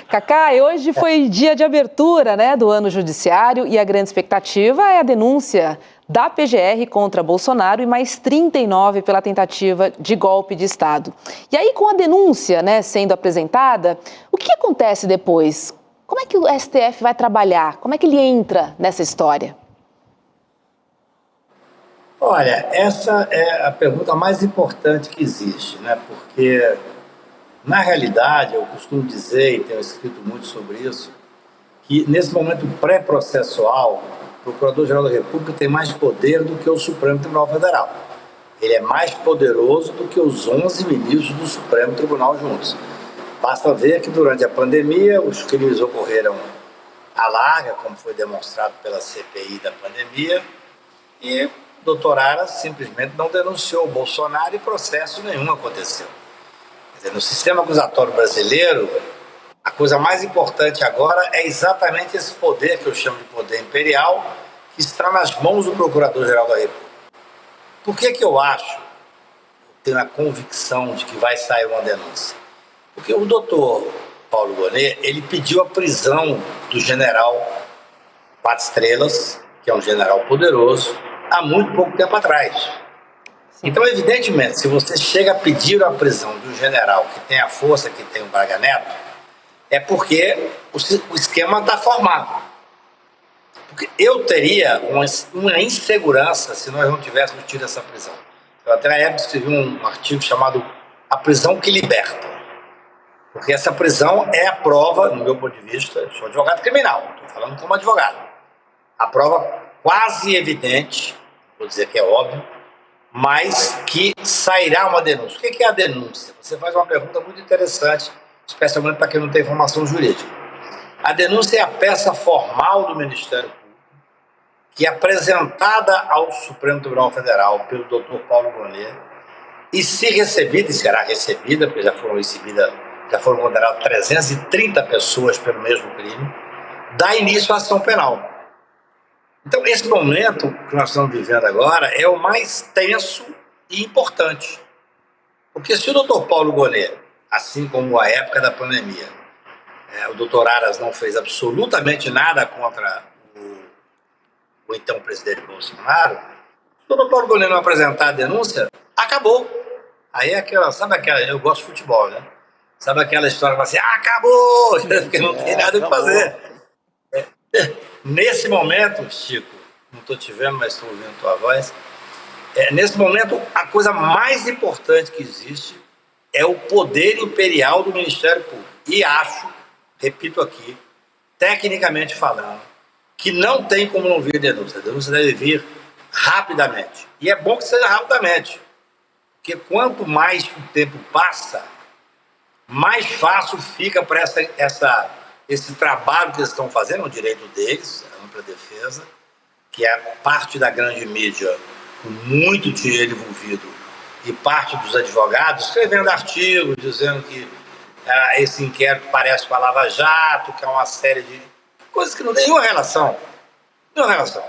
Cacai, hoje foi dia de abertura, né, do ano judiciário e a grande expectativa é a denúncia da PGR contra Bolsonaro e mais 39 pela tentativa de golpe de Estado. E aí, com a denúncia, né, sendo apresentada, o que acontece depois? Como é que o STF vai trabalhar? Como é que ele entra nessa história? Olha, essa é a pergunta mais importante que existe, né? Porque, na realidade, eu costumo dizer, e tenho escrito muito sobre isso, que nesse momento pré-processual, o Procurador-Geral da República tem mais poder do que o Supremo Tribunal Federal. Ele é mais poderoso do que os 11 ministros do Supremo Tribunal juntos. Basta ver que durante a pandemia os crimes ocorreram à larga, como foi demonstrado pela CPI da pandemia, e o doutor Aras simplesmente não denunciou o Bolsonaro e processo nenhum aconteceu. Quer dizer, no sistema acusatório brasileiro, a coisa mais importante agora é exatamente esse poder que eu chamo de poder imperial, que está nas mãos do Procurador-Geral da República. Por que eu acho, tenho a convicção de que vai sair uma denúncia? Porque o doutor Paulo Gonet, ele pediu a prisão do general 4 estrelas, que é um general poderoso, há muito pouco tempo atrás. Então, evidentemente, se você chega a pedir a prisão de um general que tem a força que tem o Braga Neto, é porque o esquema está formado. Porque eu teria uma insegurança se nós não tivéssemos tido essa prisão. Eu até na época escrevi um artigo chamado A Prisão que Liberta. Porque essa prisão é a prova, no meu ponto de vista, eu sou advogado criminal, estou falando como advogado, a prova quase evidente, vou dizer que é óbvio, mas que sairá uma denúncia. O que é a denúncia? Você faz uma pergunta muito interessante, especialmente para quem não tem formação jurídica. A denúncia é a peça formal do Ministério Público, que é apresentada ao Supremo Tribunal Federal pelo Dr. Paulo Gonet, e se recebida, e será recebida, porque já foram condenadas 330 pessoas pelo mesmo crime, dá início à ação penal. Então, esse momento que nós estamos vivendo agora é o mais tenso e importante. Porque se o doutor Paulo Gonet, assim como a época da pandemia, o doutor Aras não fez absolutamente nada contra o então presidente Bolsonaro, se o doutor Paulo Gonet não apresentar a denúncia, acabou. Aí é aquela, sabe aquela, eu gosto de futebol, né? Sabe aquela história assim, acabou, porque não tem nada o que fazer. Nesse momento, Chico, não estou te vendo, mas estou ouvindo tua voz, nesse momento, a coisa mais importante que existe é o poder imperial do Ministério Público. E acho, repito aqui, tecnicamente falando, que não tem como não vir denúncia. A denúncia deve vir rapidamente. E é bom que seja rapidamente, porque quanto mais o tempo passa, mais fácil fica para esse trabalho que eles estão fazendo, o direito deles, a ampla defesa, que é parte da grande mídia com muito dinheiro envolvido e parte dos advogados escrevendo artigos dizendo que esse inquérito parece com a Lava Jato, que é uma série de coisas que não tem nenhuma relação. Nenhuma relação.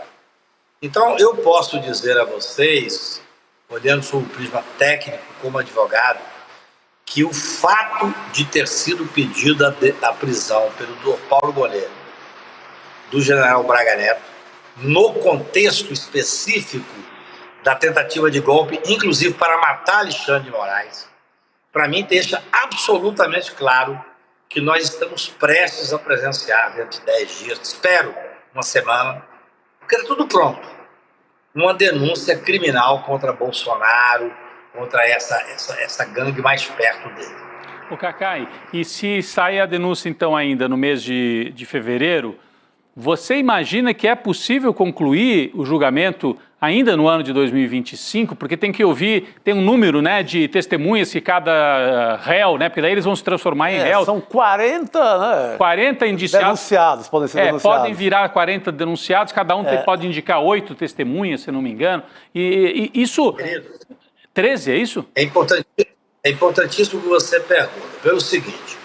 Então, eu posso dizer a vocês, olhando sob o prisma técnico como advogado, que o fato de ter sido pedida a prisão pelo Dr. Paulo Gonet, do general Braga Neto, no contexto específico da tentativa de golpe, inclusive para matar Alexandre de Moraes, para mim deixa absolutamente claro que nós estamos prestes a presenciar dentro de 10 dias, espero uma semana, porque está tudo pronto, uma denúncia criminal contra Bolsonaro, contra essa gangue mais perto dele. O Cacai, e se sai a denúncia então ainda no mês de fevereiro, você imagina que é possível concluir o julgamento ainda no ano de 2025? Porque tem que ouvir, tem um número, né, de testemunhas que cada réu, né, porque daí eles vão se transformar em réu. São 40, né? 40 indiciados. Denunciados, podem ser denunciados. Podem virar 40 denunciados, cada um pode indicar 8 testemunhas, se não me engano. E isso... 13, é isso? É importantíssimo que você pergunte, pelo seguinte,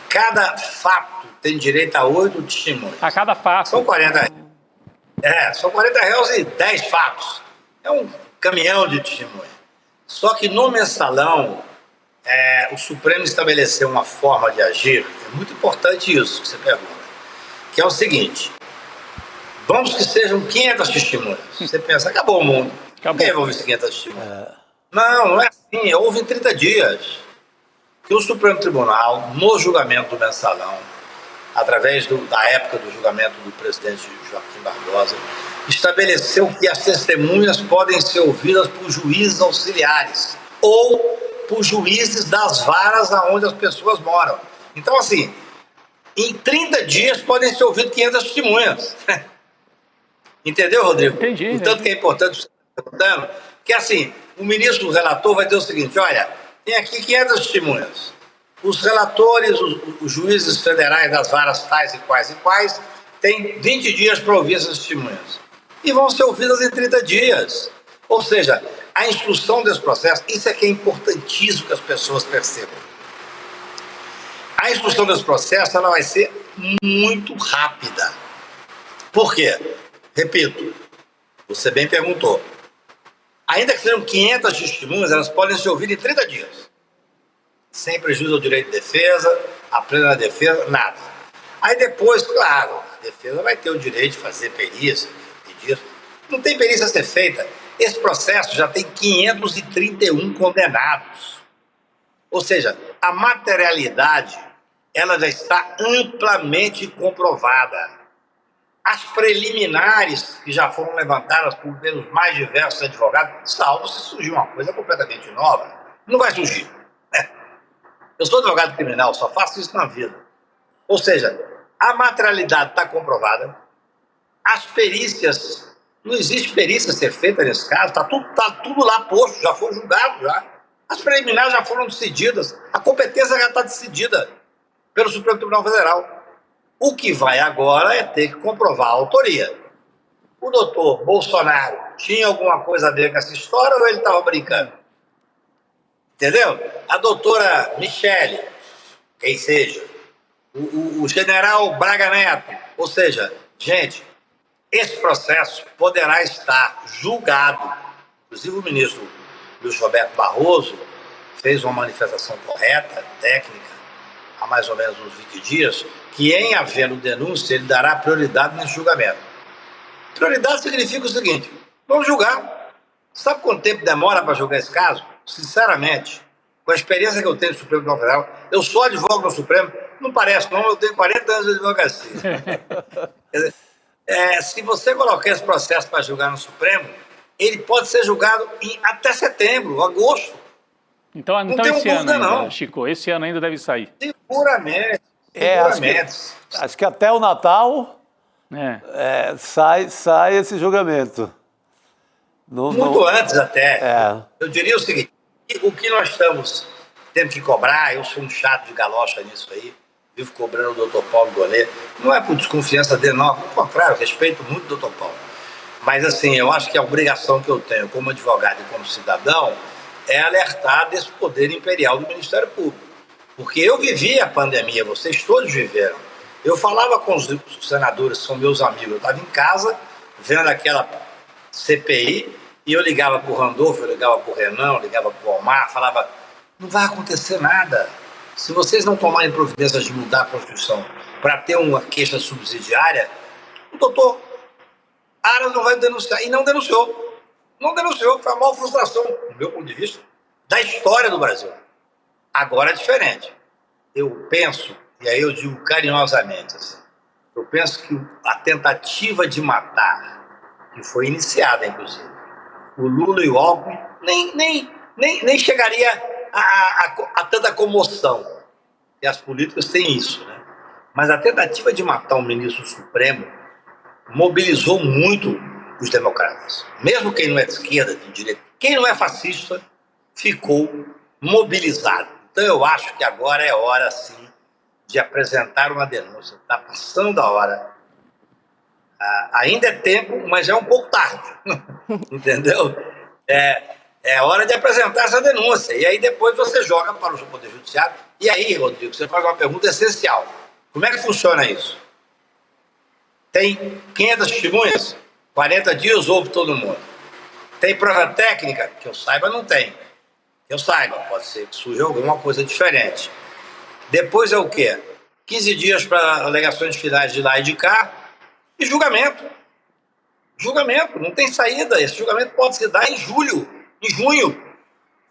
cada fato tem direito a 8 testemunhas. A cada fato. São 40 são 40 réus e 10 fatos. É um caminhão de testemunha. Só que no mensalão, o Supremo estabeleceu uma forma de agir, é muito importante isso que você pergunta, que é o seguinte, vamos que sejam 500 testemunhas. Você pensa, acabou o mundo. Quem vai ouvir 500 testemunhas? Não é assim, houve em 30 dias que o Supremo Tribunal, no julgamento do mensalão, através da época do julgamento do presidente Joaquim Barbosa, estabeleceu que as testemunhas podem ser ouvidas por juízes auxiliares ou por juízes das varas onde as pessoas moram. Então, assim, em 30 dias podem ser ouvidas 500 testemunhas. Entendeu, Rodrigo? Entendi. O tanto que é importante você estar perguntando, que assim, o ministro, o relator, vai dizer o seguinte, olha, tem aqui 500 testemunhas. Os relatores, os juízes federais das varas tais e quais, têm 20 dias para ouvir essas testemunhas. E vão ser ouvidas em 30 dias. Ou seja, a instrução desse processo, isso é que é importantíssimo que as pessoas percebam. A instrução desse processo, ela vai ser muito rápida. Por quê? Repito, você bem perguntou. Ainda que sejam 500 testemunhas, elas podem ser ouvidas em 30 dias. sem prejuízo ao direito de defesa, a plena defesa, nada. Aí depois, claro, a defesa vai ter o direito de fazer perícia e disso. Não tem perícia a ser feita. Esse processo já tem 531 condenados. Ou seja, a materialidade ela já está amplamente comprovada. As preliminares que já foram levantadas pelos mais diversos advogados, salvo se surgir uma coisa completamente nova, não vai surgir. Eu sou advogado criminal, só faço isso na vida. Ou seja, a materialidade está comprovada, as perícias, não existe perícia a ser feita nesse caso, está tudo lá posto, já foi julgado já. As preliminares já foram decididas, a competência já está decidida pelo Supremo Tribunal Federal. O que vai agora é ter que comprovar a autoria. O doutor Bolsonaro tinha alguma coisa a ver com essa história ou ele estava brincando? Entendeu? A doutora Michele, quem seja, o general Braga Neto, ou seja, gente, esse processo poderá estar julgado. Inclusive o ministro Luiz Roberto Barroso fez uma manifestação correta, técnica, há mais ou menos uns 20 dias, que em havendo denúncia, ele dará prioridade nesse julgamento. Prioridade significa o seguinte, vamos julgar. Sabe quanto tempo demora para julgar esse caso? Sinceramente, com a experiência que eu tenho no Supremo Tribunal Federal, eu sou advogado no Supremo, não parece não, eu tenho 40 anos de advocacia. Quer dizer, se você colocar esse processo para julgar no Supremo, ele pode ser julgado até setembro, agosto. Então esse ano ainda, não. Chico, esse ano ainda deve sair. Seguramente. Acho que até o Natal sai esse julgamento. Muito antes até. Eu diria o seguinte, o que nós temos que cobrar, eu sou um chato de galocha nisso aí, vivo cobrando o doutor Paulo Gonet, não é por desconfiança dele, não, pelo contrário, respeito muito o doutor Paulo. Mas assim, eu acho que a obrigação que eu tenho como advogado e como cidadão é alertar desse poder imperial do Ministério Público. Porque eu vivi a pandemia, vocês todos viveram. Eu falava com os senadores, que são meus amigos, eu estava em casa, vendo aquela CPI, e eu ligava para o Randolfo, eu ligava para o Renan, eu ligava para o Omar, falava, não vai acontecer nada. Se vocês não tomarem providências de mudar a Constituição para ter uma queixa subsidiária, o doutor Aras não vai denunciar. E não denunciou. Não denunciou, foi a maior frustração, do meu ponto de vista, da história do Brasil. Agora é diferente. Eu penso, e aí eu digo carinhosamente, assim, eu penso que a tentativa de matar, que foi iniciada, inclusive, o Lula e o Alckmin, nem chegaria a tanta comoção. E as políticas têm isso, né? Mas a tentativa de matar um ministro supremo mobilizou muito os democratas. Mesmo quem não é de esquerda, de direita, quem não é fascista, ficou mobilizado. Então eu acho que agora é hora, sim, de apresentar uma denúncia. Está passando a hora. Ainda é tempo, mas é um pouco tarde. Entendeu? É hora de apresentar essa denúncia. E aí depois você joga para o Poder Judiciário. E aí, Rodrigo, você faz uma pergunta essencial. Como é que funciona isso? Tem 500 testemunhas? 40 dias ouve todo mundo. Tem prova técnica? Que eu saiba, não tem. Que eu saiba, pode ser que surja alguma coisa diferente. Depois é o quê? 15 dias para alegações finais de lá e de cá e julgamento. Julgamento, não tem saída. Esse julgamento pode se dar em junho.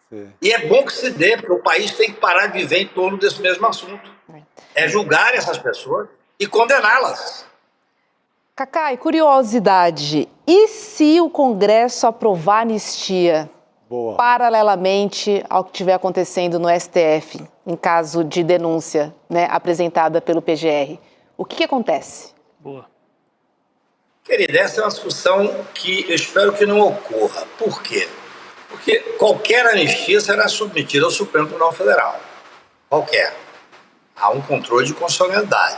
Sim. E é bom que se dê, porque o país tem que parar de viver em torno desse mesmo assunto. É julgar essas pessoas e condená-las. Cacai, curiosidade, e se o Congresso aprovar a anistia paralelamente ao que estiver acontecendo no STF, em caso de denúncia, né, apresentada pelo PGR? O que acontece? Boa. Querida, essa é uma discussão que eu espero que não ocorra. Por quê? Porque qualquer anistia será submetida ao Supremo Tribunal Federal. Qualquer. Há um controle de constitucionalidade.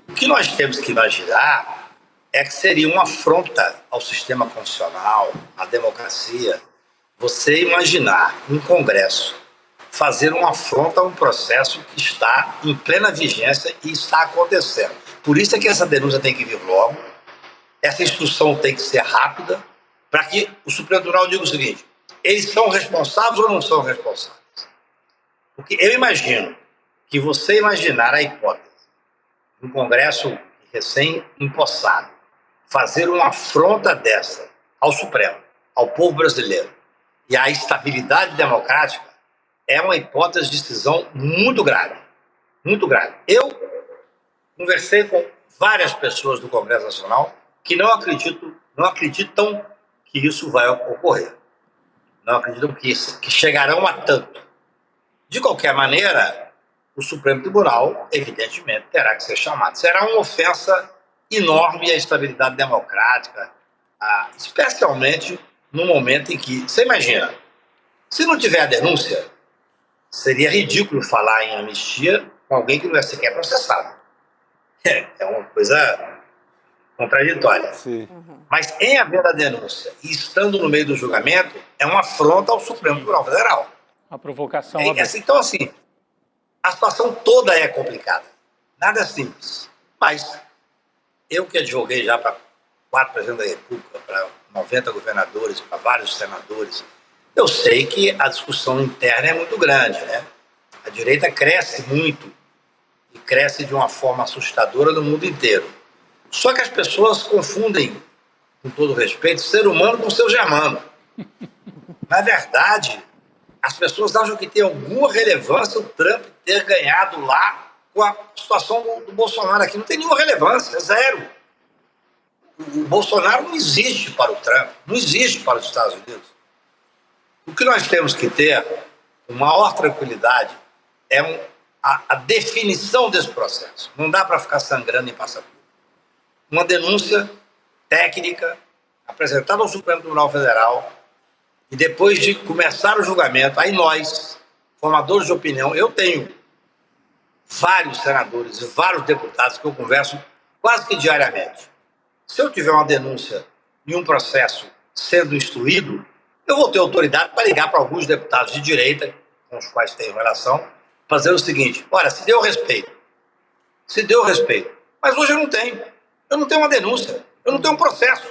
O que nós temos que imaginar é que seria uma afronta ao sistema constitucional, à democracia, você imaginar um Congresso fazer uma afronta a um processo que está em plena vigência e está acontecendo. Por isso é que essa denúncia tem que vir logo, essa instrução tem que ser rápida, para que o Supremo Tribunal diga o seguinte, eles são responsáveis ou não são responsáveis? Porque eu imagino que você imaginar a hipótese de um Congresso recém-empossado fazer uma afronta dessa ao Supremo, ao povo brasileiro e à estabilidade democrática é uma hipótese de decisão muito grave. Muito grave. Eu conversei com várias pessoas do Congresso Nacional que não acreditam que isso vai ocorrer. Não acreditam que chegarão a tanto. De qualquer maneira, o Supremo Tribunal, evidentemente, terá que ser chamado. Será uma ofensa enorme à estabilidade democrática, especialmente no momento em que... Você imagina, se não tiver a denúncia, seria ridículo falar em anistia com alguém que não é sequer processado. É uma coisa contraditória. Sim. Mas em haver a denúncia e estando no meio do julgamento, é uma afronta ao Supremo Tribunal Federal. A provocação. Então, assim, a situação toda é complicada. Nada é simples. Mas eu que advoguei já para 4 presidentes da República, para 90 governadores, para vários senadores, eu sei que a discussão interna é muito grande, né? A direita cresce muito e cresce de uma forma assustadora no mundo inteiro. Só que as pessoas confundem, com todo respeito, ser humano com ser germano. Na verdade, as pessoas acham que tem alguma relevância o Trump ter ganhado lá com a situação do Bolsonaro aqui. Não tem nenhuma relevância, é zero. O Bolsonaro não existe para o Trump, não existe para os Estados Unidos. O que nós temos que ter, com maior tranquilidade, é a definição desse processo. Não dá para ficar sangrando em passaporte. Uma denúncia técnica apresentada ao Supremo Tribunal Federal e depois de começar o julgamento, aí nós, formadores de opinião, eu tenho vários senadores e vários deputados que eu converso quase que diariamente. Se eu tiver uma denúncia e um processo sendo instruído, eu vou ter autoridade para ligar para alguns deputados de direita, com os quais tenho relação, fazer o seguinte: olha, se deu respeito, mas hoje eu não tenho uma denúncia, eu não tenho um processo.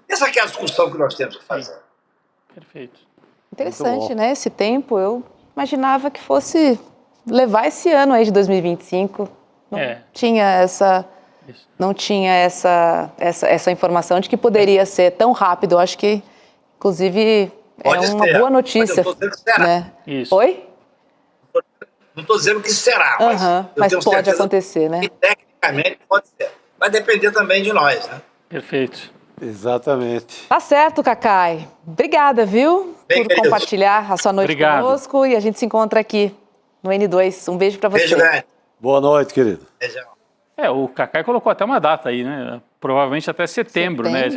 Essa aqui é a discussão que nós temos que fazer. Perfeito. Interessante, né? Esse tempo, eu imaginava que fosse levar esse ano aí de 2025. Não tinha essa informação de que poderia ser tão rápido. Eu acho que, inclusive, pode uma ser, boa notícia. mas eu tô dizendo que será. Né? Isso. Oi? Não estou dizendo que será, mas pode acontecer, né? Que tecnicamente pode ser. Vai depender também de nós, né? Perfeito. Exatamente. Tá certo, Cacai. Obrigada, viu? Bem, por compartilhar a sua noite conosco. E a gente se encontra aqui no N2. Um beijo para você. Beijo grande. Boa noite, querido. Beijão. O Cacai colocou até uma data aí, né? Provavelmente até setembro, né?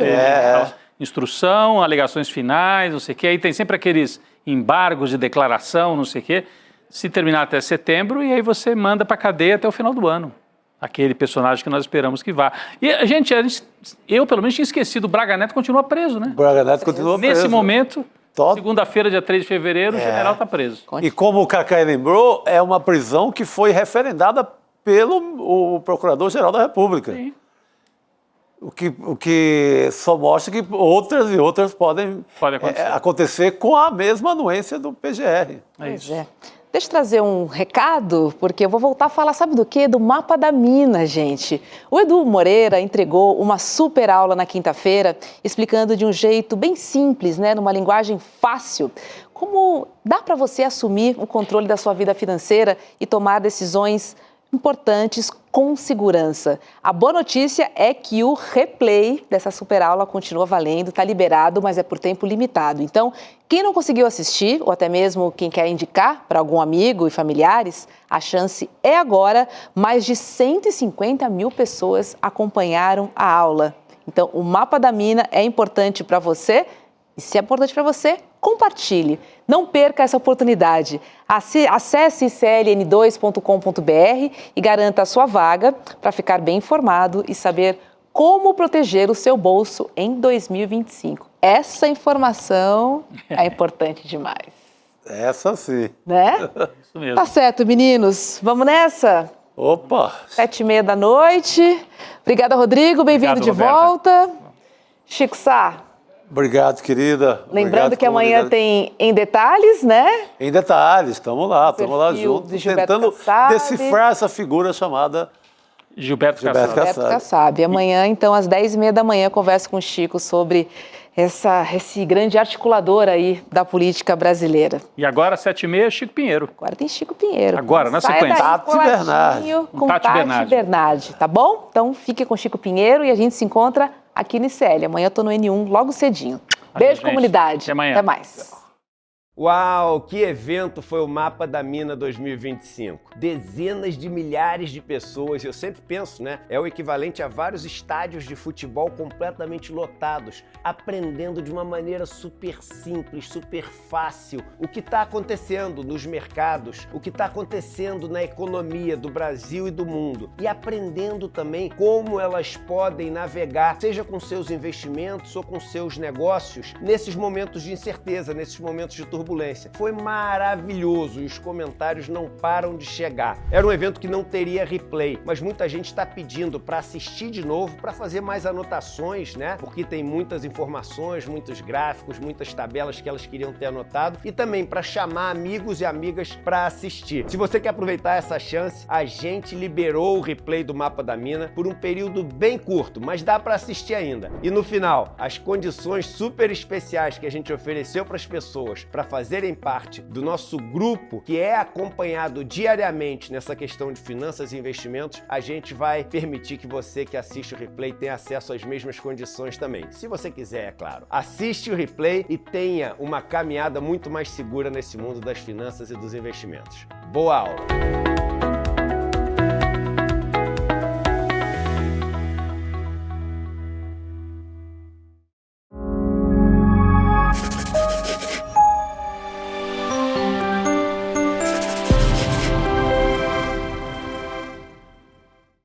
Instrução, alegações finais, não sei o quê. Aí tem sempre aqueles embargos de declaração, não sei o quê. Se terminar até setembro, e aí você manda para cadeia até o final do ano. Aquele personagem que nós esperamos que vá. E, eu pelo menos tinha esquecido, o Braga Neto continua preso, né? O Braga Neto continua preso. Nesse momento, segunda-feira, dia 3 de fevereiro, o general está preso. E como o Cacai lembrou, é uma prisão que foi referendada pelo Procurador-Geral da República. Sim. O que só mostra que outras podem acontecer com a mesma anuência do PGR. É isso. Deixa eu trazer um recado, porque eu vou voltar a falar, sabe do quê? Do mapa da mina, gente. O Edu Moreira entregou uma super aula na quinta-feira, explicando de um jeito bem simples, né, numa linguagem fácil, como dá para você assumir o controle da sua vida financeira e tomar decisões importantes com segurança. A boa notícia é que o replay dessa super aula continua valendo, está liberado, mas é por tempo limitado. Então, quem não conseguiu assistir, ou até mesmo quem quer indicar para algum amigo e familiares, a chance é agora. Mais de 150 mil pessoas acompanharam a aula. Então, o mapa da mina é importante para você. E se é importante para você, compartilhe. Não perca essa oportunidade. Acesse cln2.com.br e garanta a sua vaga para ficar bem informado e saber como proteger o seu bolso em 2025. Essa informação é importante demais. Essa sim. Né? Isso mesmo. Tá certo, meninos. Vamos nessa? Opa! 7h30 da noite. Obrigada, Rodrigo. Bem-vindo de volta. Chico Sá. Obrigado, querida. Lembrando que amanhã tem Em Detalhes, né? Em Detalhes, estamos lá juntos, de tentando Kassab. decifrar essa figura chamada Gilberto Kassab. Amanhã, então, às 10h30 da manhã, converso com o Chico sobre esse grande articulador aí da política brasileira. E agora, 7h30, Chico Pinheiro. Agora tem Chico Pinheiro. Agora, na Saia sequência. daí, Tati Bernardi. Com Tati Bernardi, tá bom? Então, fique com Chico Pinheiro e a gente se encontra aqui no ICL. Amanhã eu tô no N1, logo cedinho. Beijo, comunidade. Até amanhã. Até mais. Uau, que evento foi o Mapa da Mina 2025. Dezenas de milhares de pessoas, eu sempre penso, né? É o equivalente a vários estádios de futebol completamente lotados, aprendendo de uma maneira super simples, super fácil o que está acontecendo nos mercados, o que está acontecendo na economia do Brasil e do mundo. E aprendendo também como elas podem navegar, seja com seus investimentos ou com seus negócios, nesses momentos de incerteza, nesses momentos de turbulência. Foi maravilhoso e os comentários não param de chegar. Era um evento que não teria replay, mas muita gente está pedindo para assistir de novo, para fazer mais anotações, né? Porque tem muitas informações, muitos gráficos, muitas tabelas que elas queriam ter anotado e também para chamar amigos e amigas para assistir. Se você quer aproveitar essa chance, a gente liberou o replay do Mapa da Mina por um período bem curto, mas dá para assistir ainda. E no final, as condições super especiais que a gente ofereceu para as pessoas para fazerem parte do nosso grupo, que é acompanhado diariamente nessa questão de finanças e investimentos, a gente vai permitir que você que assiste o replay tenha acesso às mesmas condições também. Se você quiser, é claro. Assiste o replay e tenha uma caminhada muito mais segura nesse mundo das finanças e dos investimentos. Boa aula!